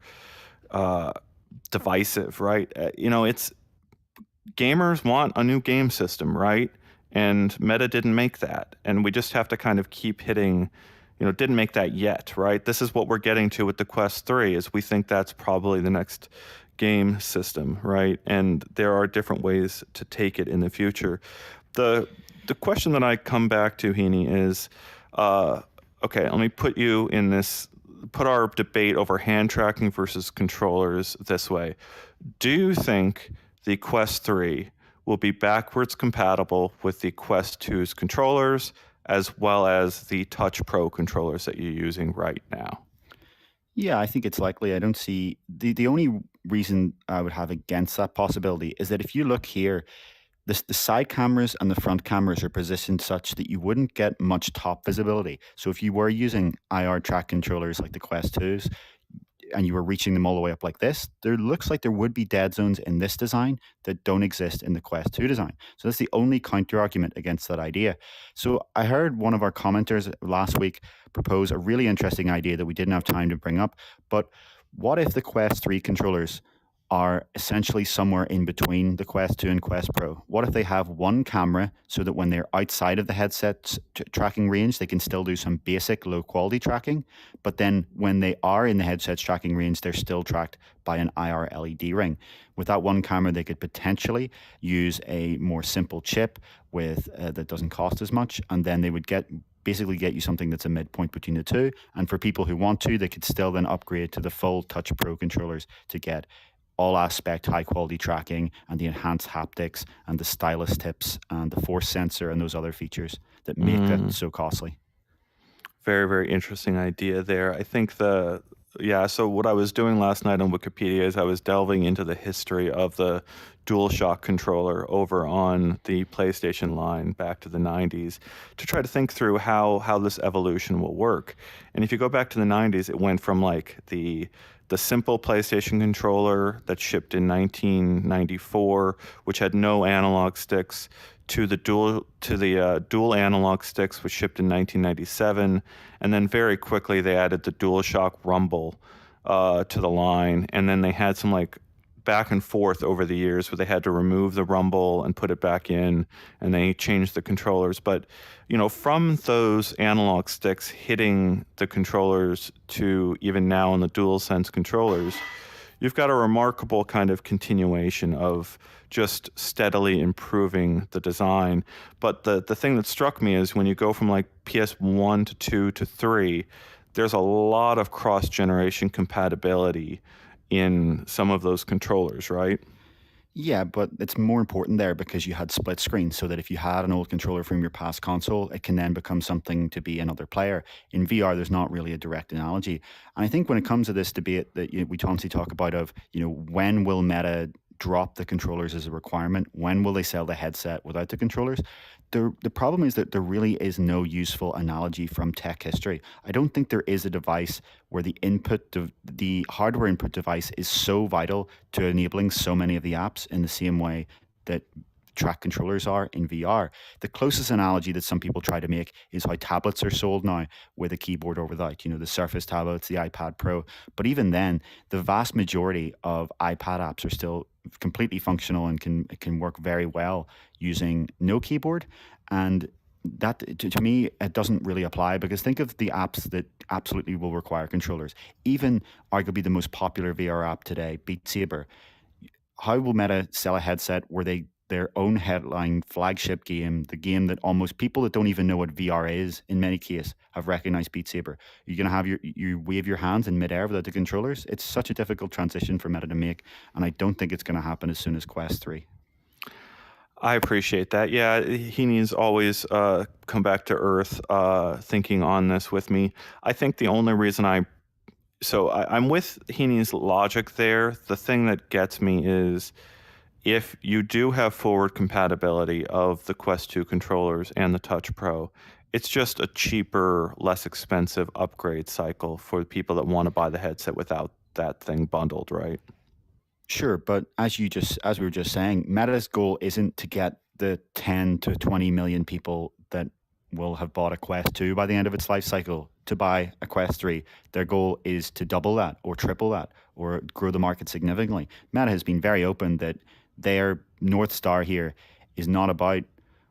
divisive, right? It's gamers want a new game system, right? And Meta didn't make that. And we just have to kind of keep hitting, didn't make that yet, right? This is what we're getting to with the Quest 3, is we think that's probably the next game system, right? And there are different ways to take it in the future. The question that I come back to, Heaney, is, okay, let me put our debate over hand tracking versus controllers this way. Do you think the Quest 3 will be backwards compatible with the Quest 2's controllers, as well as the Touch Pro controllers that you're using right now?
Yeah, I think it's likely. I don't see the only reason I would have against that possibility is that if you look here, the side cameras and the front cameras are positioned such that you wouldn't get much top visibility. So if you were using IR track controllers like the Quest 2s, and you were reaching them all the way up like this, there looks like there would be dead zones in this design that don't exist in the Quest 2 design. So that's the only counter argument against that idea. So I heard one of our commenters last week propose a really interesting idea that we didn't have time to bring up. But What if the Quest 3 controllers are essentially somewhere in between the Quest 2 and Quest Pro? What if they have one camera so that when they're outside of the headset's tracking range, they can still do some basic low quality tracking, but then when they are in the headset's tracking range, they're still tracked by an IR LED ring. With that one camera, they could potentially use a more simple chip with that doesn't cost as much, and then they would basically get you something that's a midpoint between the two. And for people who want to, they could still then upgrade to the full Touch Pro controllers to get all aspect high quality tracking and the enhanced haptics and the stylus tips and the force sensor and those other features that make it so costly.
Very, very interesting idea there. I think yeah, so what I was doing last night on Wikipedia is I was delving into the history of the DualShock controller over on the PlayStation line back to the 90s to try to think through how this evolution will work. And if you go back to the 90s, it went from like the simple PlayStation controller that shipped in 1994, which had no analog sticks, to the dual analog sticks, which shipped in 1997, and then very quickly they added the DualShock Rumble to the line, and then they had some like back and forth over the years where they had to remove the Rumble and put it back in, and they changed the controllers. But from those analog sticks hitting the controllers to even now in the DualSense controllers, you've got a remarkable kind of continuation of just steadily improving the design. But the thing that struck me is when you go from like PS1 to 2 to 3, there's a lot of cross-generation compatibility in some of those controllers, right?
Yeah, but it's more important there because you had split screen, so that if you had an old controller from your past console, it can then become something to be another player. In VR, there's not really a direct analogy. And I think when it comes to this debate that we constantly talk about of, when will Meta drop the controllers as a requirement? When will they sell the headset without the controllers? The problem is that there really is no useful analogy from tech history. I don't think there is a device where the hardware input device is so vital to enabling so many of the apps in the same way that track controllers are in VR. The closest analogy that some people try to make is how tablets are sold now with a keyboard or without, the Surface tablets, the iPad Pro. But even then, the vast majority of iPad apps are still completely functional and can work very well using no keyboard. And that, to me, it doesn't really apply, because think of the apps that absolutely will require controllers. Even arguably the most popular VR app today, Beat Saber. How will Meta sell a headset where their own headline flagship game, the game that almost people that don't even know what VR is in many cases have recognized Beat Saber? You're going to have you wave your hands in midair without the controllers? It's such a difficult transition for Meta to make, and I don't think it's going to happen as soon as Quest 3.
I appreciate that. Yeah, Heaney's always come back to earth thinking on this with me. I think the only reason I'm with Heaney's logic there. The thing that gets me is if you do have forward compatibility of the Quest 2 controllers and the Touch Pro, it's just a cheaper, less expensive upgrade cycle for people that want to buy the headset without that thing bundled, right?
Sure, but as we were just saying, Meta's goal isn't to get the 10 to 20 million people that will have bought a Quest 2 by the end of its life cycle to buy a Quest 3. Their goal is to double that or triple that or grow the market significantly. Meta has been very open that their North Star here is not about,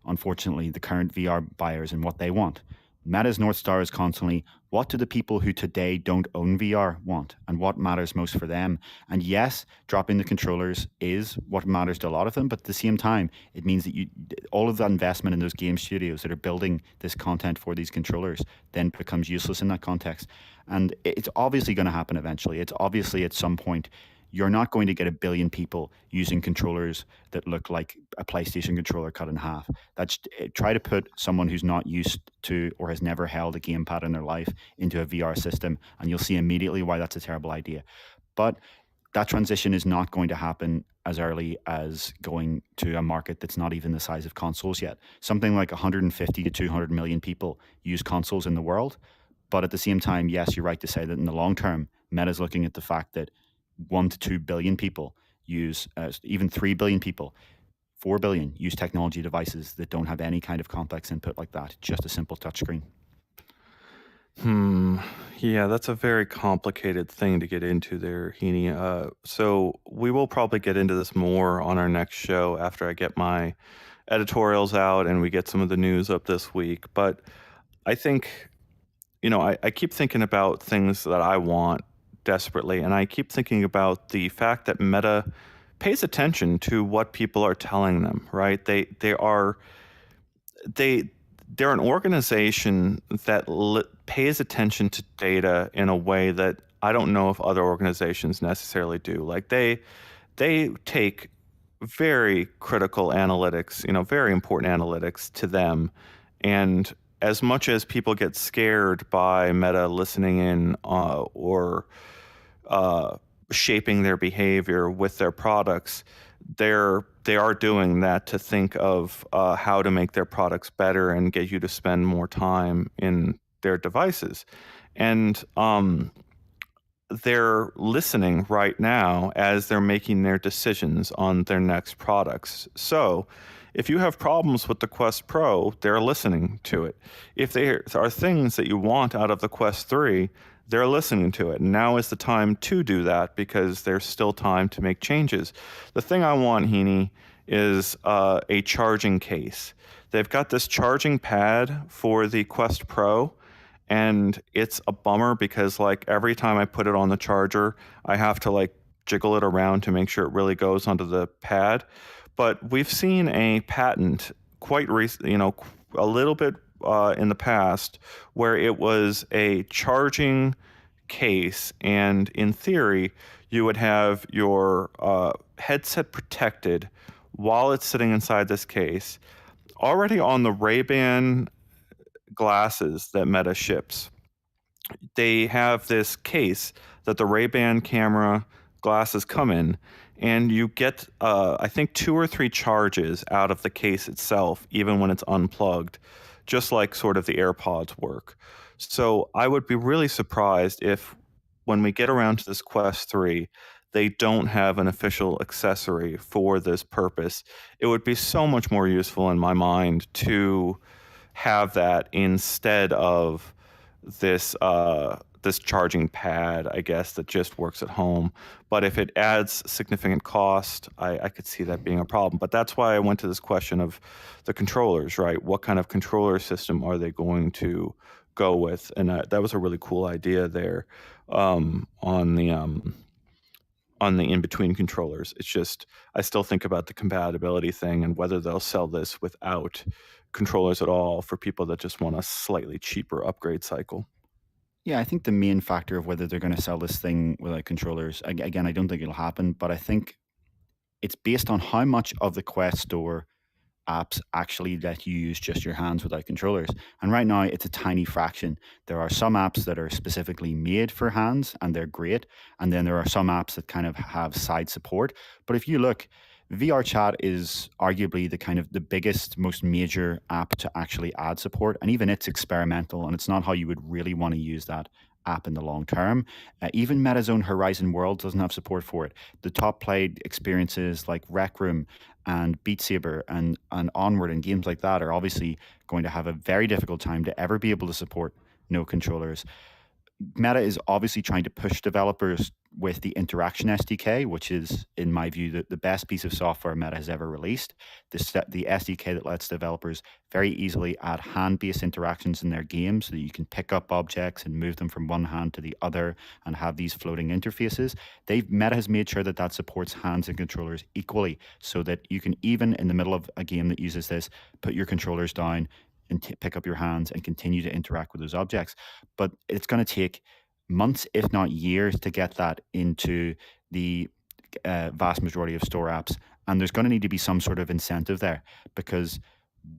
unfortunately, the current VR buyers and what they want. Meta's North Star is constantly, what do the people who today don't own VR want, and what matters most for them? And yes, dropping the controllers is what matters to a lot of them, but at the same time, it means that all of that investment in those game studios that are building this content for these controllers then becomes useless in that context. And it's obviously going to happen eventually. It's obviously at some point you're not going to get 1 billion people using controllers that look like a PlayStation controller cut in half. Try to put someone who's not used to or has never held a gamepad in their life into a VR system, and you'll see immediately why that's a terrible idea. But that transition is not going to happen as early as going to a market that's not even the size of consoles yet. Something like 150 to 200 million people use consoles in the world. But at the same time, yes, you're right to say that in the long term, Meta's looking at the fact that 1 to 2 billion people use, even 3 billion people, 4 billion use technology devices that don't have any kind of complex input like that, just a simple touchscreen.
Hmm. Yeah, that's a very complicated thing to get into there, Heaney. So we will probably get into this more on our next show after I get my editorials out and we get some of the news up this week. But I think, I keep thinking about things that I want desperately, and I keep thinking about the fact that Meta pays attention to what people are telling them, right? They they're an organization that pays attention to data in a way that I don't know if other organizations necessarily do. Like they take very critical analytics, very important analytics to them. And as much as people get scared by Meta listening in or uh, shaping their behavior with their products, they are doing that to think of how to make their products better and get you to spend more time in their devices. And they're listening right now as they're making their decisions on their next products. So, if you have problems with the Quest Pro, they're listening to it. If there are things that you want out of the Quest 3, they're listening to it. Now is the time to do that because there's still time to make changes. The thing I want, Heaney, is a charging case. They've got this charging pad for the Quest Pro, and it's a bummer because like every time I put it on the charger, I have to like jiggle it around to make sure it really goes onto the pad. But we've seen a patent quite recent, a little bit in the past where it was a charging case, and in theory, you would have your headset protected while it's sitting inside this case. Already on the Ray-Ban glasses that Meta ships, they have this case that the Ray-Ban camera glasses come in, and you get, I think, 2 or 3 charges out of the case itself, even when it's unplugged, just like sort of the AirPods work. So I would be really surprised if, when we get around to this Quest 3, they don't have an official accessory for this purpose. It would be so much more useful in my mind to have that instead of this charging pad, I guess, that just works at home. But if it adds significant cost, I could see that being a problem. But that's why I went to this question of the controllers, right? What kind of controller system are they going to go with? And that was a really cool idea there on the in-between controllers. It's just, I still think about the compatibility thing and whether they'll sell this without controllers at all for people that just want a slightly cheaper upgrade cycle.
Yeah, I think the main factor of whether they're going to sell this thing without controllers, again, I don't think it'll happen, but I think it's based on how much of the Quest Store apps actually let you use just your hands without controllers. And right now, it's a tiny fraction. There are some apps that are specifically made for hands and they're great. And then there are some apps that kind of have side support. But if you look, VRChat is arguably the kind of the biggest, most major app to actually add support. And even it's experimental and it's not how you would really want to use that app in the long term. Even Meta's own Horizon World doesn't have support for it. The top played experiences like Rec Room and Beat Saber and Onward and games like that are obviously going to have a very difficult time to ever be able to support no controllers. Meta is obviously trying to push developers with the Interaction SDK, which is, in my view, the best piece of software Meta has ever released. The SDK that lets developers very easily add hand-based interactions in their games so that you can pick up objects and move them from one hand to the other and have these floating interfaces. Meta has made sure that that supports hands and controllers equally so that you can, even in the middle of a game that uses this, put your controllers down and pick up your hands and continue to interact with those objects. But it's going to take months, if not years, to get that into the vast majority of store apps. And there's going to need to be some sort of incentive there, because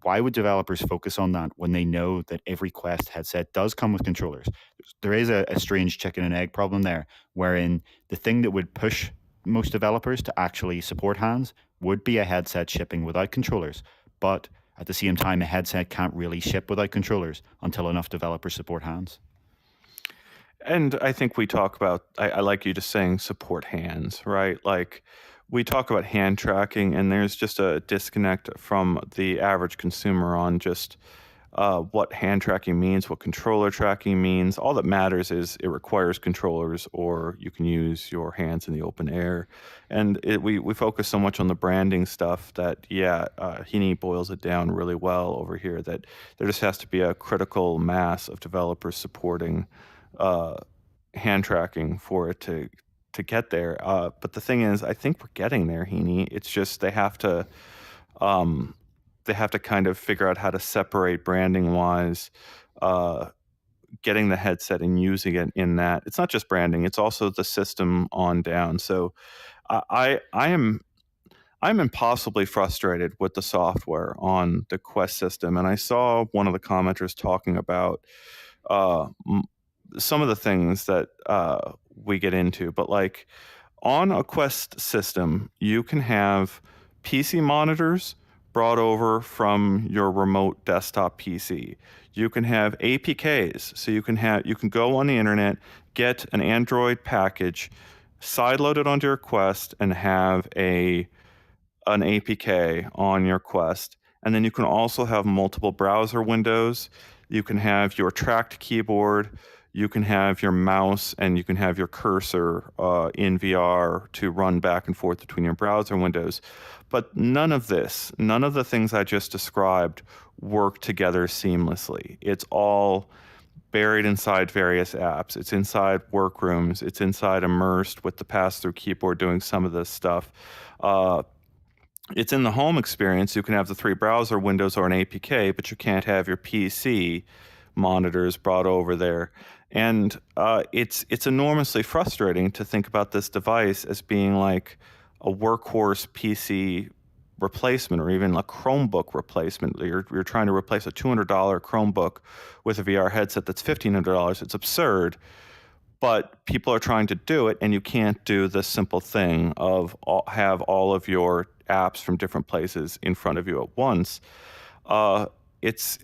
why would developers focus on that when they know that every Quest headset does come with controllers? There is a strange chicken and egg problem there, wherein the thing that would push most developers to actually support hands would be a headset shipping without controllers. But at the same time, a headset can't really ship without controllers until enough developers support hands.
And I think we talk about, I like you just saying support hands, right? Like we talk about hand tracking, and there's just a disconnect from the average consumer on just what hand tracking means, what controller tracking means. All that matters is it requires controllers, or you can use your hands in the open air. And we focus so much on the branding stuff that, Heaney boils it down really well over here, that there just has to be a critical mass of developers supporting uh, hand tracking for it to get there. But the thing is, I think we're getting there, Heaney. It's just um, they have to kind of figure out how to separate branding wise, uh, getting the headset and using it in that. It's not just branding; it's also the system on down. So I am I'm impossibly frustrated with the software on the Quest system, and I saw one of the commenters talking about uh, some of the things that we get into, but like on a Quest system, you can have PC monitors brought over from your remote desktop PC. You can have APKs, so you can go on the internet, get an Android package, sideload it onto your Quest, and have an APK on your Quest. And then you can also have multiple browser windows. You can have your tracked keyboard. You can have your mouse, and you can have your cursor in VR to run back and forth between your browser windows. But none of the things I just described work together seamlessly. It's all buried inside various apps. It's inside workrooms. It's inside immersed with the pass-through keyboard doing some of this stuff. It's in the home experience. You can have the 3 browser windows or an APK, but you can't have your PC monitors brought over there. And it's enormously frustrating to think about this device as being like a workhorse PC replacement, or even a Chromebook replacement. You're trying to replace a $200 Chromebook with a VR headset that's $1,500. It's absurd. But people are trying to do it, and you can't do the simple thing of have all of your apps from different places in front of you at once. Uh, it's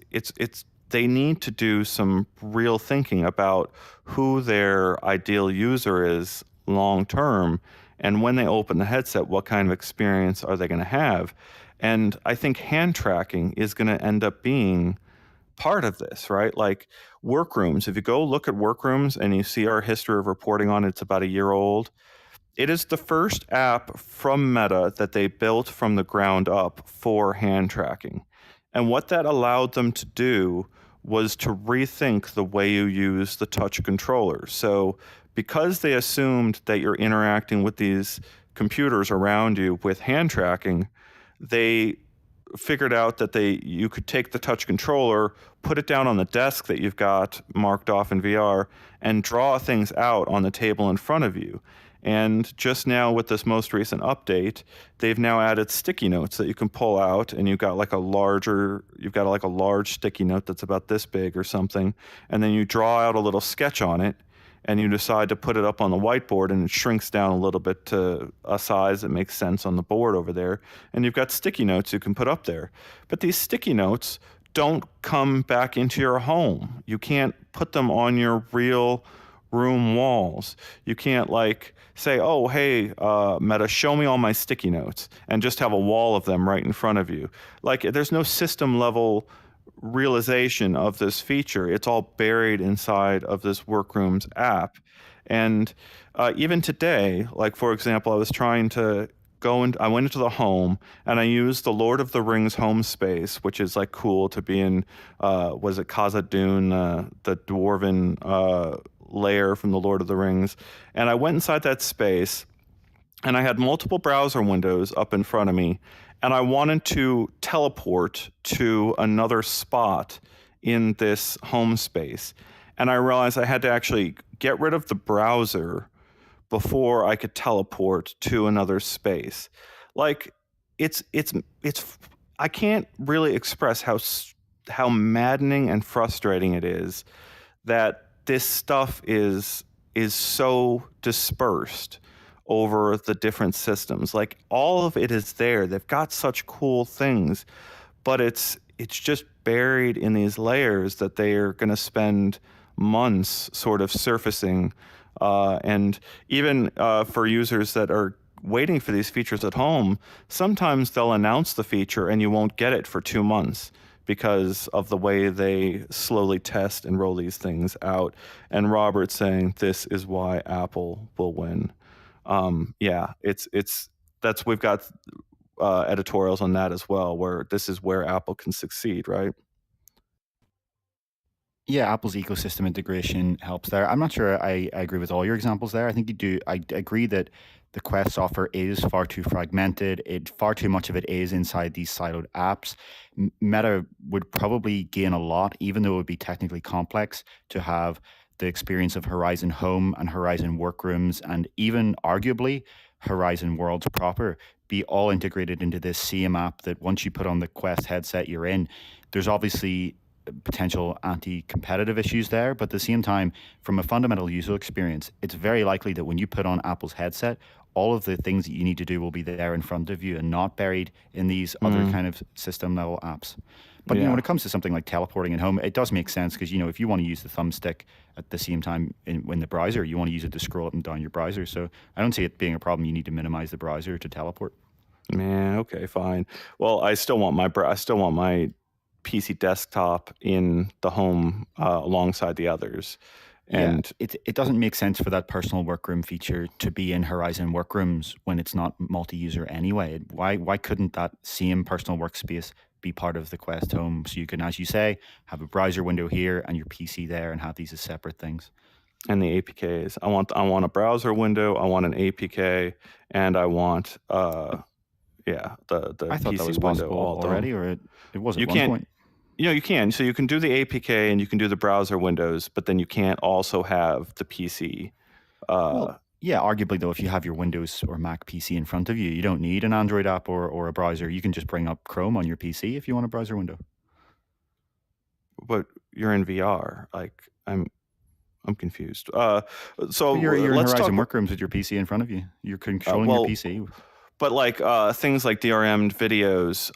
they need to do some real thinking about who their ideal user is long term, and when they open the headset, what kind of experience are they going to have? And I think hand tracking is going to end up being part of this, right? Like workrooms. If you go look at workrooms and you see our history of reporting on it, it's about a year old. It is the first app from Meta that they built from the ground up for hand tracking. And what that allowed them to do was to rethink the way you use the touch controller. So because they assumed that you're interacting with these computers around you with hand tracking, they figured out that you could take the touch controller, put it down on the desk that you've got marked off in VR, and draw things out on the table in front of you. And just now with this most recent update, they've now added sticky notes that you can pull out, and you've got like a large sticky note that's about this big or something, and then you draw out a little sketch on it, and you decide to put it up on the whiteboard, and it shrinks down a little bit to a size that makes sense on the board over there, and you've got sticky notes you can put up there. But these sticky notes don't come back into your home. You can't put them on your real room walls. You can't like say, oh, hey, Meta, show me all my sticky notes, and just have a wall of them right in front of you. Like, there's no system level realization of this feature. It's all buried inside of this Workrooms app. And even today, like for example, I was trying to I went into the home, and I used the Lord of the Rings home space, which is like cool to be in, was it Khazad-dûm, the dwarven lair from the Lord of the Rings. And I went inside that space, and I had multiple browser windows up in front of me, and I wanted to teleport to another spot in this home space. And I realized I had to actually get rid of the browser before I could teleport to another space. Like, it's I can't really express how maddening and frustrating it is that this stuff is so dispersed over the different systems. Like, all of it is there. They've got such cool things, but it's just buried in these layers that they are going to spend months sort of surfacing. And even for users that are waiting for these features at home, sometimes they'll announce the feature and you won't get it for 2 months because of the way they slowly test and roll these things out. And Robert saying this is why Apple will win. Yeah, it's that's we've got editorials on that as well, where this is where Apple can succeed, right?
Yeah, Apple's ecosystem integration helps there. I'm not sure I agree with all your examples there. I think you do. I agree that the Quest software is far too fragmented. Far too much of it is inside these siloed apps. Meta would probably gain a lot, even though it would be technically complex, to have the experience of Horizon Home and Horizon Workrooms, and even arguably Horizon Worlds proper, be all integrated into this same app that once you put on the Quest headset, you're in. There's obviously potential anti-competitive issues there, but at the same time, from a fundamental user experience, it's very likely that when you put on Apple's headset, all of the things that you need to do will be there in front of you and not buried in these other kind of system level apps. But when
Yeah.
it comes to something like teleporting at home, it does make sense because if you want to use the thumbstick at the same time in the browser, you want to use it to scroll up and down your browser. So I don't see it being a problem. You need to minimize the browser to teleport.
Man, okay, fine. Well, I still want my PC desktop in the home alongside the others.
Yeah,
And
it doesn't make sense for that personal workroom feature to be in Horizon Workrooms when it's not multi-user anyway. Why couldn't that same personal workspace be part of the Quest Home, so you can, as you say, have a browser window here and your PC there and have these as separate things?
and the APKs. I want a browser window, I want an APK, and I want the
I thought that
PC
was
window
possible
all done.
already, or it was
You
at one
can't
point.
you can. So you can do the APK and you can do the browser windows, but then you can't also have the PC.
Well, yeah, arguably though, if you have your Windows or Mac PC in front of you, you don't need an Android app or a browser. You can just bring up Chrome on your PC if you want a browser window.
But you're in VR. Like I'm confused. So
But you're in
let's talk.
Horizon Workrooms with your PC in front of you. You're controlling your
Well,
PC.
but like things like DRM'd videos,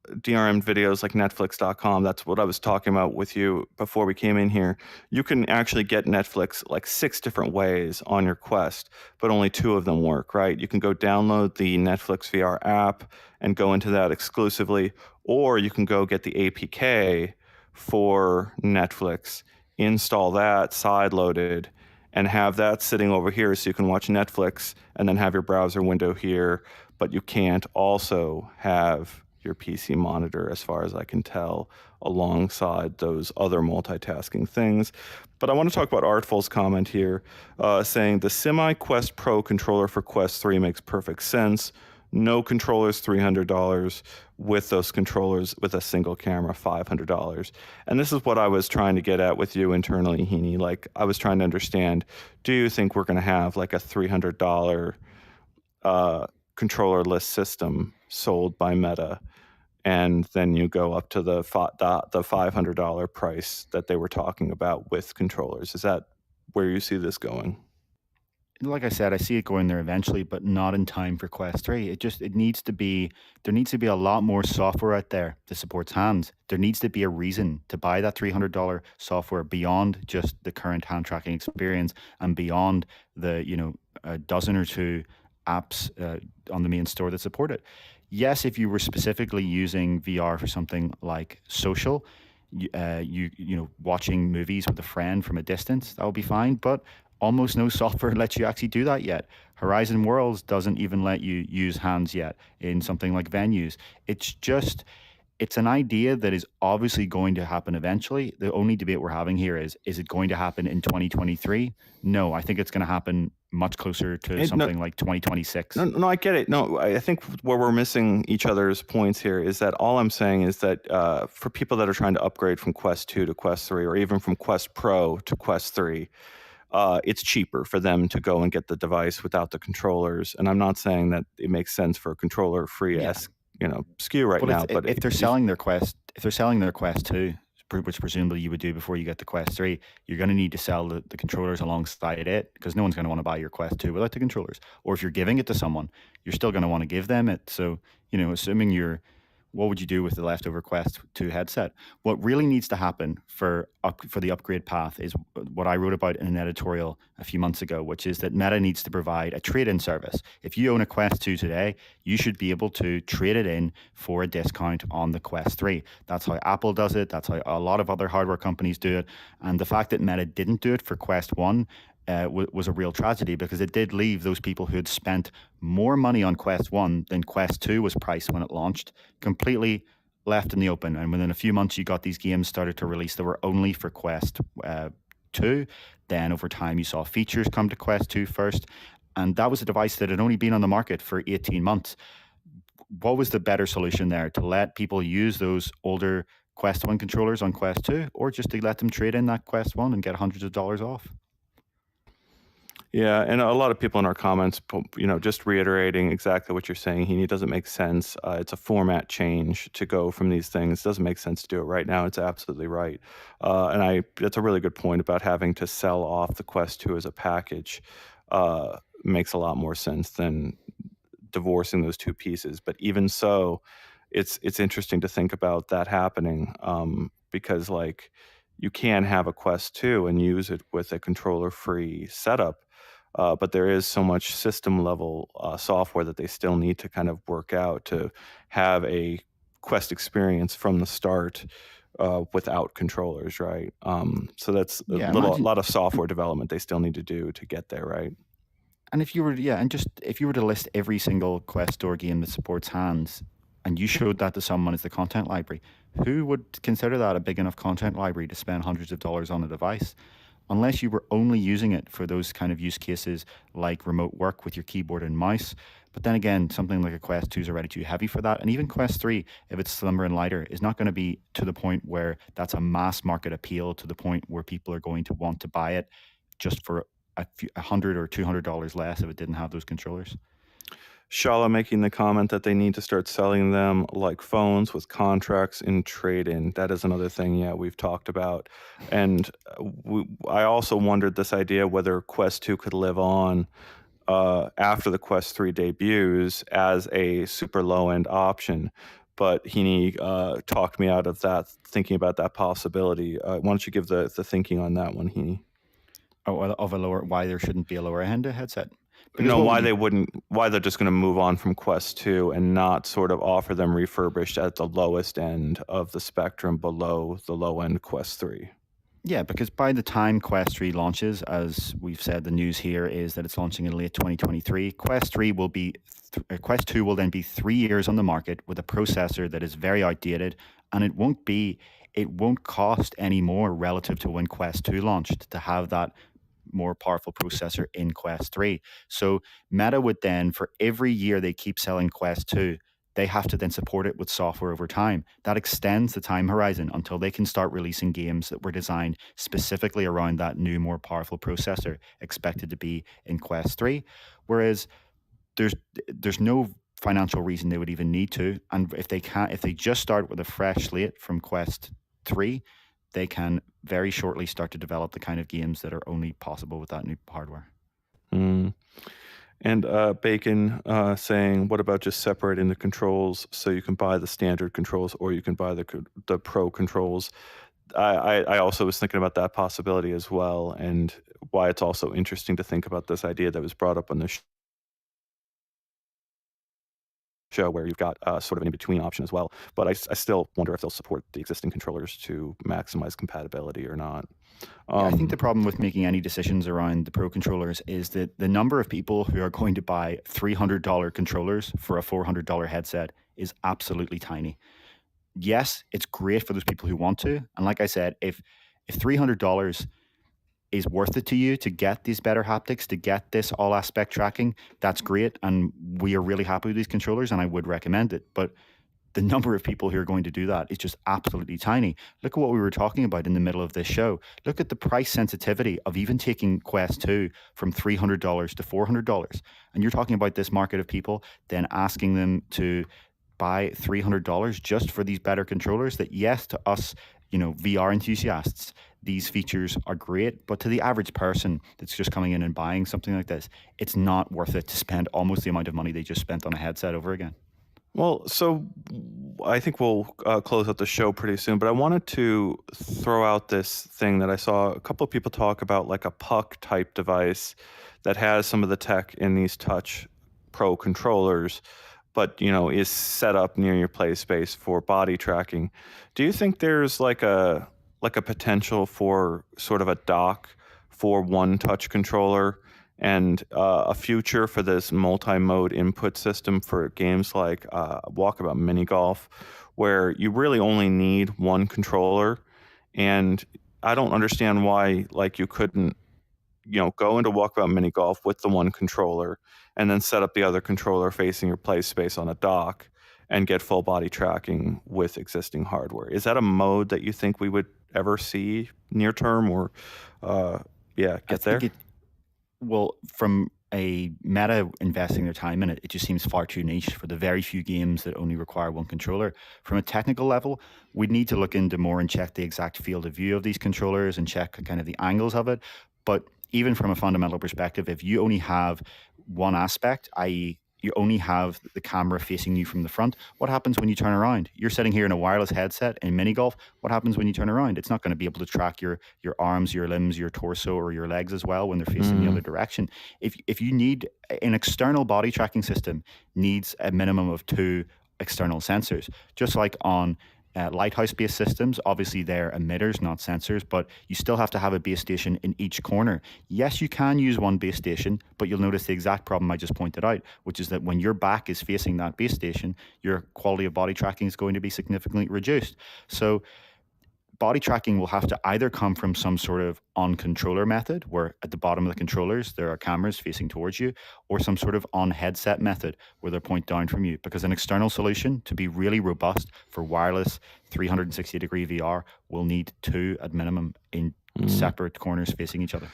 DRM videos like Netflix.com. That's what I was talking about with you before we came in here. You can actually get Netflix like 6 different ways on your Quest, but only 2 of them work, right? You can go download the Netflix VR app and go into that exclusively, or you can go get the APK for Netflix, install that side loaded, and have that sitting over here so you can watch Netflix and then have your browser window here, but you can't also have your PC monitor, as far as I can tell, alongside those other multitasking things. But I want to talk about Artful's comment here, saying the Semi-Quest Pro controller for Quest 3 makes perfect sense. No controllers, $300. With those controllers, with a single camera, $500. And this is what I was trying to get at with you internally, Heaney. Like, I was trying to understand, do you think we're going to have like a $300 controllerless system sold by Meta, and then you go up to the $500 price that they were talking about with controllers? Is that where you see this going?
Like I said, I see it going there eventually, but not in time for Quest 3. It needs to be, there needs to be a lot more software out there that supports hands. There needs to be a reason to buy that $300 software beyond just the current hand tracking experience and beyond the, a dozen or two apps on the main store that support it. Yes, if you were specifically using VR for something like social, watching movies with a friend from a distance, that would be fine. But almost no software lets you actually do that yet. Horizon Worlds doesn't even let you use hands yet in something like venues. It's an idea that is obviously going to happen eventually. The only debate we're having here is it going to happen in 2023? No, I think it's going to happen much closer to something like 2026.
No, I get it. No, I think where we're missing each other's points here is that all I'm saying is that for people that are trying to upgrade from Quest 2 to Quest 3, or even from Quest Pro to Quest 3, it's cheaper for them to go and get the device without the controllers. And I'm not saying that it makes sense for a controller-free SKU right now. But
if they're selling their Quest 2, which presumably you would do before you get the Quest 3, you're going to need to sell the controllers alongside it, because no one's going to want to buy your Quest 2 without the controllers. Or if you're giving it to someone, you're still going to want to give them it. So, assuming you're what would you do with the leftover Quest 2 headset? What really needs to happen for the upgrade path is what I wrote about in an editorial a few months ago, which is that Meta needs to provide a trade-in service. If you own a Quest 2 today, you should be able to trade it in for a discount on the Quest 3. That's how Apple does it. That's how a lot of other hardware companies do it. And the fact that Meta didn't do it for Quest 1 was a real tragedy, because it did leave those people who had spent more money on Quest 1 than Quest 2 was priced when it launched completely left in the open. And within a few months, you got these games started to release that were only for Quest 2. Then over time, you saw features come to Quest 2 first. And that was a device that had only been on the market for 18 months. What was the better solution there? To let people use those older Quest 1 controllers on Quest 2, or just to let them trade in that Quest 1 and get hundreds of dollars off?
Yeah, and a lot of people in our comments, just reiterating exactly what you're saying. It doesn't make sense. It's a format change to go from these things. It doesn't make sense to do it right now. It's absolutely right. And that's a really good point about having to sell off the Quest 2 as a package. Makes a lot more sense than divorcing those two pieces. But even so, it's interesting to think about that happening, because like you can have a Quest 2 and use it with a controller-free setup, but there is so much system-level software that they still need to kind of work out to have a Quest experience from the start without controllers, right? So that's a
Yeah,
lot of software development they still need to do to get there, right?
and if you were, yeah, and just if you were to list every single Quest Store game that supports hands, and you showed that to someone as the content library, who would consider that a big enough content library to spend hundreds of dollars on a device? Unless you were only using it for those kind of use cases like remote work with your keyboard and mouse. But then again, something like a Quest 2 is already too heavy for that. And even Quest 3, if it's slimmer and lighter, is not going to be to the point where that's a mass market appeal, to the point where people are going to want to buy it just for $100 or $200 less if it didn't have those controllers.
Shala making the comment that they need to start selling them like phones with contracts in trade-in. That is another thing, yeah, we've talked about. And I also wondered this idea whether Quest 2 could live on after the Quest 3 debuts as a super low-end option. But Heaney talked me out of that, thinking about that possibility. Why don't you give the thinking on that one, Heaney?
Oh, of a lower, why there shouldn't be a lower end headset? Because
No,
what would
why
you
they wouldn't, why they're just going to move on from Quest 2 and not sort of offer them refurbished at the lowest end of the spectrum below the low-end Quest 3.
Yeah, because by the time Quest 3 launches, as we've said, the news here is that it's launching in late 2023. Quest 3 will be, Quest 2 will then be 3 years on the market with a processor that is very outdated, and it won't cost any more relative to when Quest 2 launched to have that more powerful processor in Quest 3. So Meta would then, for every year they keep selling Quest 2, they have to then support it with software over time. That extends the time horizon until they can start releasing games that were designed specifically around that new, more powerful processor expected to be in Quest 3. Whereas there's no financial reason they would even need to. And if they just start with a fresh slate from Quest 3, they can very shortly start to develop the kind of games that are only possible with that new hardware.
Mm. And Bacon saying, what about just separating the controls so you can buy the standard controls or you can buy the pro controls? I also was thinking about that possibility as well, and why it's also interesting to think about this idea that was brought up on the show where you've got sort of an in-between option as well. But I still wonder if they'll support the existing controllers to maximize compatibility or not.
Yeah, I think the problem with making any decisions around the Pro controllers is that the number of people who are going to buy $300 controllers for a $400 headset is absolutely tiny. Yes, it's great for those people who want to. And like I said, if $300 is worth it to you to get these better haptics, to get this all aspect tracking, that's great. And we are really happy with these controllers and I would recommend it. But the number of people who are going to do that is just absolutely tiny. Look at what we were talking about in the middle of this show. Look at the price sensitivity of even taking Quest 2 from $300 to $400. And you're talking about this market of people then asking them to buy $300 just for these better controllers that, yes, to us, VR enthusiasts, these features are great, but to the average person that's just coming in and buying something like this, it's not worth it to spend almost the amount of money they just spent on a headset over again.
Well, so I think we'll close out the show pretty soon, but I wanted to throw out this thing that I saw a couple of people talk about, like a puck type device that has some of the tech in these Touch Pro controllers, but is set up near your play space for body tracking. Do you think there's like a potential for sort of a dock for one touch controller and a future for this multi-mode input system for games like Walkabout Mini Golf, where you really only need one controller? And I don't understand why like you couldn't go into Walkabout Mini Golf with the one controller and then set up the other controller facing your play space on a dock and get full body tracking with existing hardware. Is that a mode that you think we would ever see near term, or
I
get
think
there?
it Well, from a Meta investing their time in it, it just seems far too niche for the very few games that only require one controller. From a technical level, we'd need to look into more and check the exact field of view of these controllers and check kind of the angles of it. But even from a fundamental perspective, if you only have one aspect, i.e., you only have the camera facing you from the front, what happens when you turn around? You're sitting here in a wireless headset in mini golf. What happens when you turn around? It's not going to be able to track your arms, your limbs, your torso, or your legs as well when they're facing the
Mm.
other direction. If you need an external body tracking system, needs a minimum of two external sensors, just like on lighthouse-based systems. Obviously, they're emitters, not sensors, but you still have to have a base station in each corner. Yes, you can use one base station, but you'll notice the exact problem I just pointed out, which is that when your back is facing that base station, your quality of body tracking is going to be significantly reduced. So body tracking will have to either come from some sort of on controller method where at the bottom of the controllers there are cameras facing towards you, or some sort of on headset method where they're point down from you, because an external solution to be really robust for wireless 360-degree VR will need two at minimum in
Mm.
separate corners facing each other.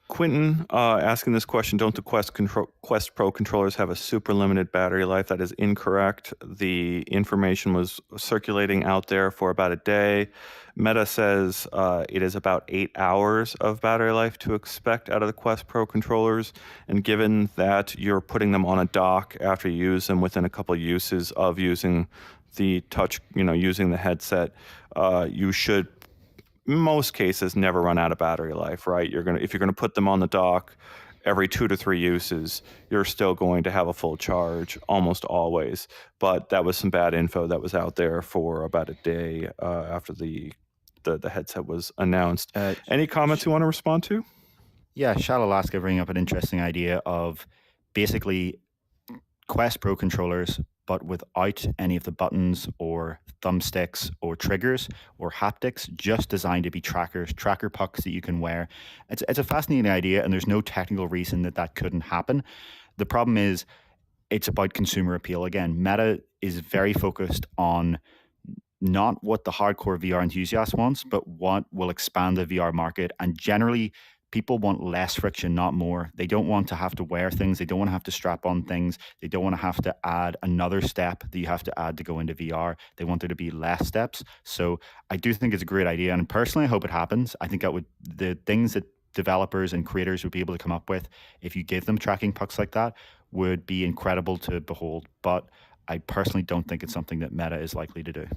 Quentin asking this question: don't the Quest Pro controllers have a super limited battery life? That is incorrect. The information was circulating out there for about a day. Meta says it is about 8 hours of battery life to expect out of the Quest Pro controllers. And given that you're putting them on a dock after you use them within a couple of uses of using the touch, using the headset, you should, most cases, never run out of battery life, right? If you're gonna put them on the dock every 2 to 3 uses, you're still going to have a full charge almost always. But that was some bad info that was out there for about a day after the headset was announced.
Uh,
Any comments you want to respond to?
yeah, Shall Alaska bring up an interesting idea of basically Quest Pro controllers, but without any of the buttons or thumbsticks or triggers or haptics, just designed to be tracker pucks that you can wear. It's a fascinating idea, and there's no technical reason that that couldn't happen. The problem is it's about consumer appeal. Again, Meta is very focused on not what the hardcore VR enthusiast wants, but what will expand the VR market. And generally, people want less friction, not more. They don't want to have to wear things. They don't want to have to strap on things. They don't want to have to add another step that you have to add to go into VR. They want there to be less steps. So I do think it's a great idea. And personally, I hope it happens. I think the things that developers and creators would be able to come up with if you give them tracking pucks like that would be incredible to behold. But I personally don't think it's something that Meta is likely to do.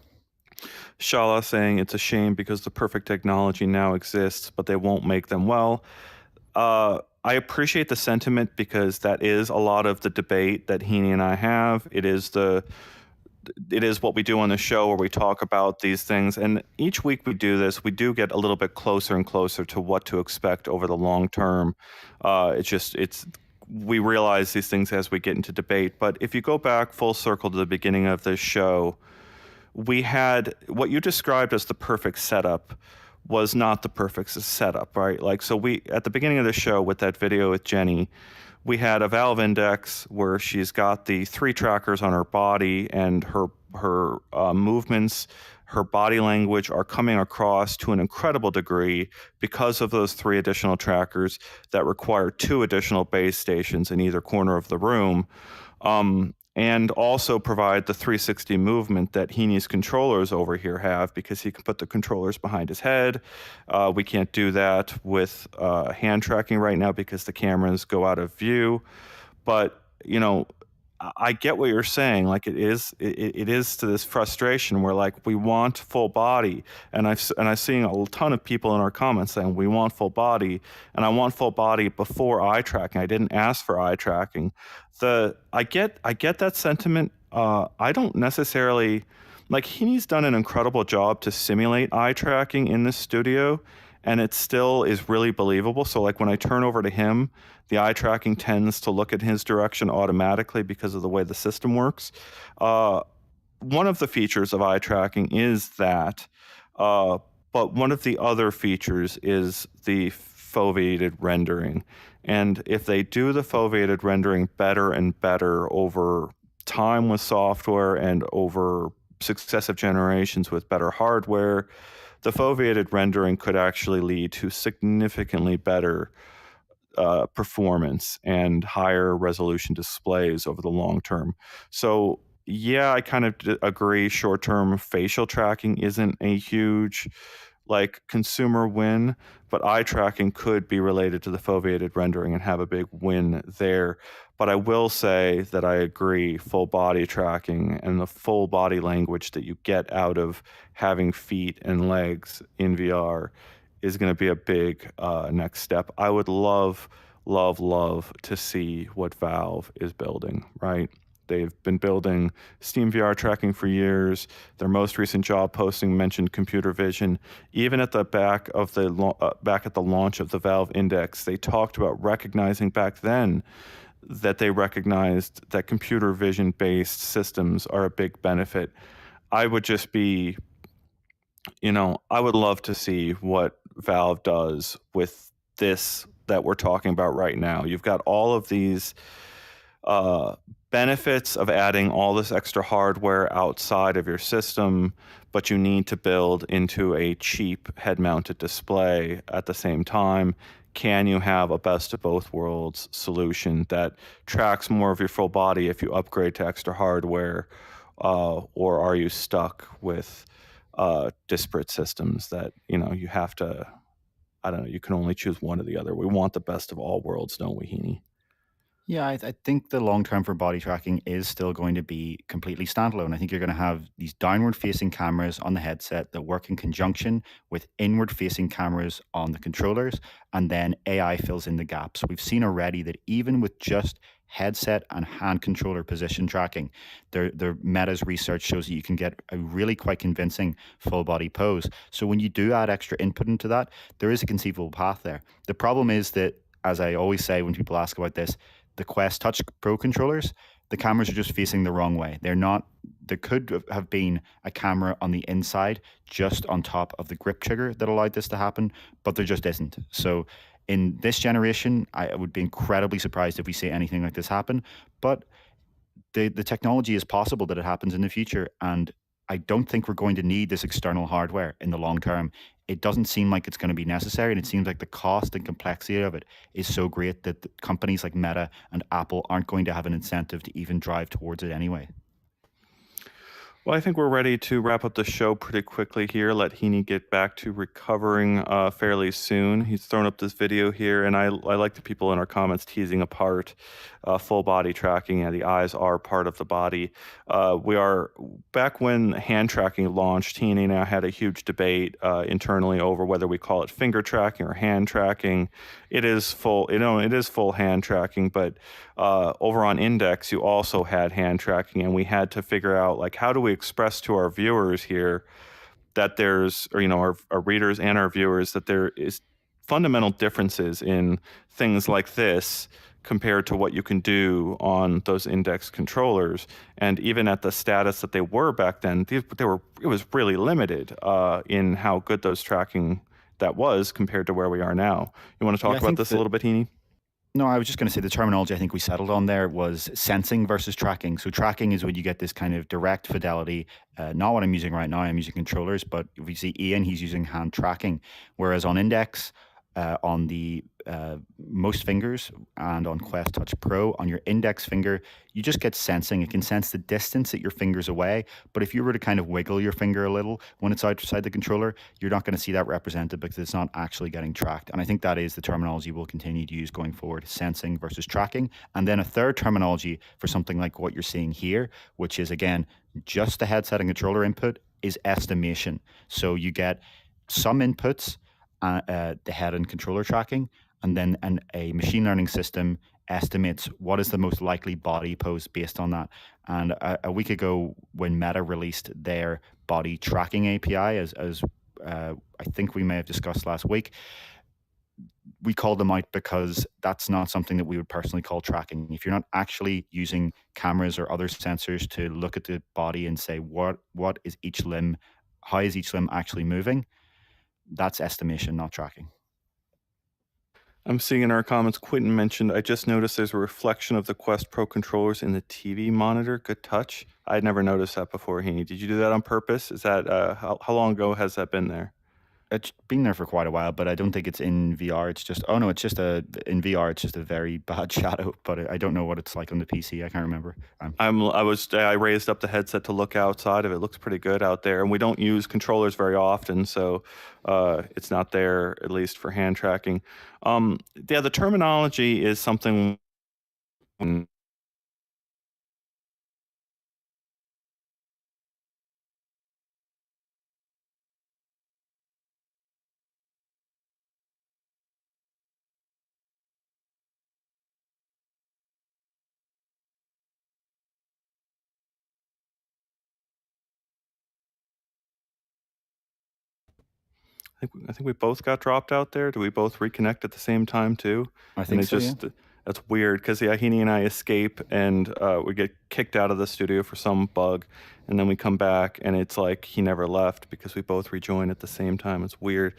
Shala saying it's a shame because the perfect technology now exists, but they won't make them well. I appreciate the sentiment because that is a lot of the debate that Heaney and I have. It is what we do on the show where we talk about these things, and each week we do this, we do get a little bit closer and closer to what to expect over the long term. We realize these things as we get into debate. But if you go back full circle to the beginning of this show, we had what you described as the perfect setup was not the perfect setup, right? Like, so we, at the beginning of the show with that video with Jenny, we had a Valve Index where she's got the 3 trackers on her body, and her movements, her body language are coming across to an incredible degree because of those 3 additional trackers that require 2 additional base stations in either corner of the room. And also provide the 360 movement that Heaney's controllers over here have, because he can put the controllers behind his head. We can't do that with hand tracking right now because the cameras go out of view. But, I get what you're saying. Like it is to this frustration where like we want full body, and I've seen a ton of people in our comments saying we want full body, and I want full body before eye tracking. I didn't ask for eye tracking. I get that sentiment. I don't necessarily like Heaney's done an incredible job to simulate eye tracking in the studio, and it still is really believable. So like when I turn over to him, the eye tracking tends to look in his direction automatically because of the way the system works. Uh, one of the features of eye tracking is that, uh, but one of the other features is the foveated rendering. And if they do the foveated rendering better and better over time with software and over successive generations with better hardware, the foveated rendering could actually lead to significantly better performance and higher resolution displays over the long term. So yeah, I kind of agree. Short term facial tracking isn't a huge like consumer win, but eye tracking could be related to the foveated rendering and have a big win there. But I will say that I agree, full body tracking and the full body language that you get out of having feet and legs in VR is going to be a big next step. I would love, love, love to see what Valve is building, right? They've been building Steam VR tracking for years. Their most recent job posting mentioned computer vision. Even at the back of the back at the launch of the Valve Index, they talked about recognizing back then that they recognized that computer vision based systems are a big benefit. I would just be, I would love to see what Valve does with this that we're talking about right now. You've got all of these uh, benefits of adding all this extra hardware outside of your system, but you need to build into a cheap head-mounted display at the same time. Can you have a best of both worlds solution that tracks more of your full body if you upgrade to extra hardware, or are you stuck with disparate systems that you have to? I don't know. You can only choose one or the other. We want the best of all worlds, don't we, Heaney?
Yeah, I think the long term for body tracking is still going to be completely standalone. I think you're going to have these downward facing cameras on the headset that work in conjunction with inward facing cameras on the controllers, and then AI fills in the gaps. We've seen already that even with just headset and hand controller position tracking, their Meta's research shows that you can get a really quite convincing full body pose. So when you do add extra input into that, there is a conceivable path there. The problem is that, as I always say when people ask about this, the Quest Touch Pro controllers, the cameras are just facing the wrong way. They're not, there could have been a camera on the inside just on top of the grip trigger that allowed this to happen, but there just isn't. So in this generation, I would be incredibly surprised if we see anything like this happen. But the technology is possible that it happens in the future. And I don't think we're going to need this external hardware in the long term. It doesn't seem like it's going to be necessary. And it seems like the cost and complexity of it is so great that companies like Meta and Apple aren't going to have an incentive to even drive towards it anyway.
Well, I think we're ready to wrap up the show pretty quickly here. Let Heaney get back to recovering fairly soon. He's thrown up this video here, and I like the people in our comments teasing apart full body tracking, and the eyes are part of the body. We are back when hand tracking launched. Heaney and I had a huge debate internally over whether we call it finger tracking or hand tracking. It is full, it is full hand tracking, but over on Index, you also had hand tracking, and we had to figure out, like, how do we express to our viewers here that there's, or, our readers and our viewers, that there is fundamental differences in things like this compared to what you can do on those Index controllers. And even at the status that they were back then, it was really limited in how good those tracking that was compared to where we are now. You want to talk about this a little bit, Heaney?
No, I was just going to say the terminology I think we settled on there was sensing versus tracking. So tracking is when you get this kind of direct fidelity, not what I'm using right now, I'm using controllers, but if we see Ian, he's using hand tracking. Whereas on Index, on the most fingers and on Quest Touch Pro, on your index finger, you just get sensing. It can sense the distance that your finger's away. But if you were to kind of wiggle your finger a little when it's outside the controller, you're not going to see that represented because it's not actually getting tracked. And I think that is the terminology we'll continue to use going forward, sensing versus tracking. And then a third terminology for something like what you're seeing here, which is, again, just the headset and controller input, is estimation. So you get some inputs, the head and controller tracking, and then a machine learning system estimates what is the most likely body pose based on that. And a week ago, when Meta released their body tracking API, as I think we may have discussed last week, we called them out because that's not something that we would personally call tracking. If you're not actually using cameras or other sensors to look at the body and say what is each limb, how is each limb actually moving, that's estimation, not tracking.
I'm seeing in our comments, Quentin mentioned, I just noticed there's a reflection of the Quest Pro controllers in the TV monitor. Good touch. I'd never noticed that before, Heaney. Did you do that on purpose? Is that, how long ago has that been there?
It's been there for quite a while, but I don't think it's in VR. It's just, oh no, in VR, it's just a very bad shadow, but I don't know what it's like on the PC. I can't remember.
I raised up the headset to look outside of it. It looks pretty good out there, and we don't use controllers very often, so it's not there, at least for hand tracking. Yeah, the terminology is something. I think we both got dropped out there. Do we both reconnect at the same time too?
I
And
think
it
so, yeah.
just that's weird because yeah, Heaney and I escape and we get kicked out of the studio for some bug, and then we come back and it's like he never left because we both rejoin at the same time. It's weird.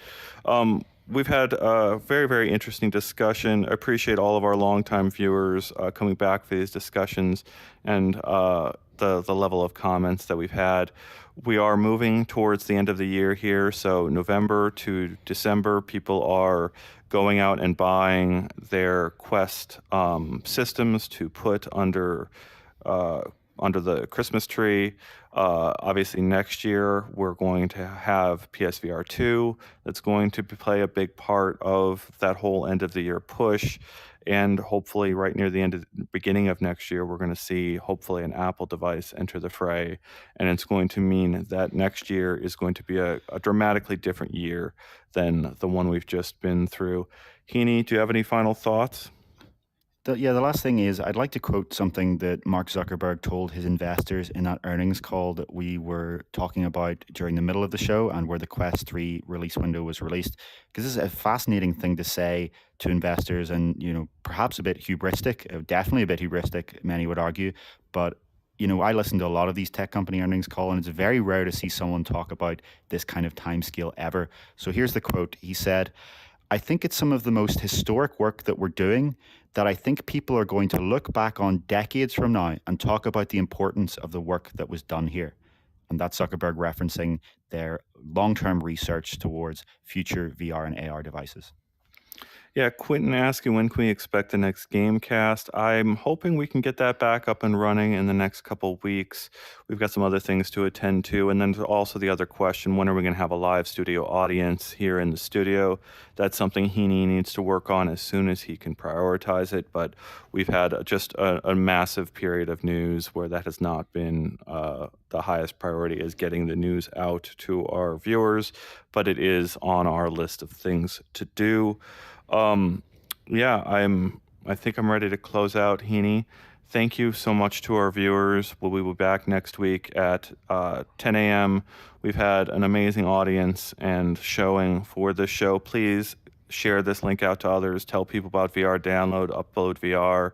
We've had a very, very interesting discussion. I appreciate all of our longtime viewers coming back for these discussions and the level of comments that we've had. We are moving towards the end of the year here, so November to December, people are going out and buying their Quest systems to put under the Christmas tree. Obviously, next year we're going to have PSVR 2. That's going to play a big part of that whole end of the year push. And hopefully, right near the beginning of next year, we're going to see hopefully an Apple device enter the fray. And it's going to mean that next year is going to be a dramatically different year than the one we've just been through. Heaney, do you have any final thoughts?
The last thing is I'd like to quote something that Mark Zuckerberg told his investors in that earnings call that we were talking about during the middle of the show and where the Quest 3 release window was released. Because this is a fascinating thing to say to investors and, perhaps a bit hubristic, definitely a bit hubristic, many would argue. But, I listen to a lot of these tech company earnings call, and it's very rare to see someone talk about this kind of timescale ever. So here's the quote. He said, I think it's some of the most historic work that we're doing that I think people are going to look back on decades from now and talk about the importance of the work that was done here. And that's Zuckerberg referencing their long-term research towards future VR and AR devices.
Yeah, Quentin asking when can we expect the next Gamecast? I'm hoping we can get that back up and running in the next couple weeks. We've got some other things to attend to. And then also the other question, when are we going to have a live studio audience here in the studio? That's something Heaney needs to work on as soon as he can prioritize it. But we've had just a massive period of news where that has not been the highest priority, is getting the news out to our viewers. But it is on our list of things to do. Yeah, I think I'm ready to close out, Heaney. Thank you so much to our viewers. We'll be back next week at 10 a.m. We've had an amazing audience and showing for this show. Please share this link out to others. Tell people about VR Download, UploadVR.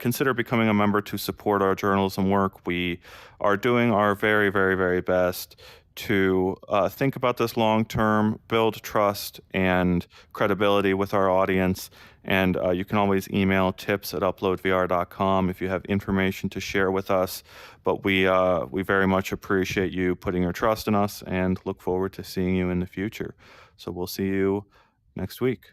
Consider becoming a member to support our journalism work. We are doing our very, very, very best to think about this long term, build trust and credibility with our audience. And you can always email tips@uploadvr.com if you have information to share with us. But we very much appreciate you putting your trust in us and look forward to seeing you in the future. So we'll see you next week.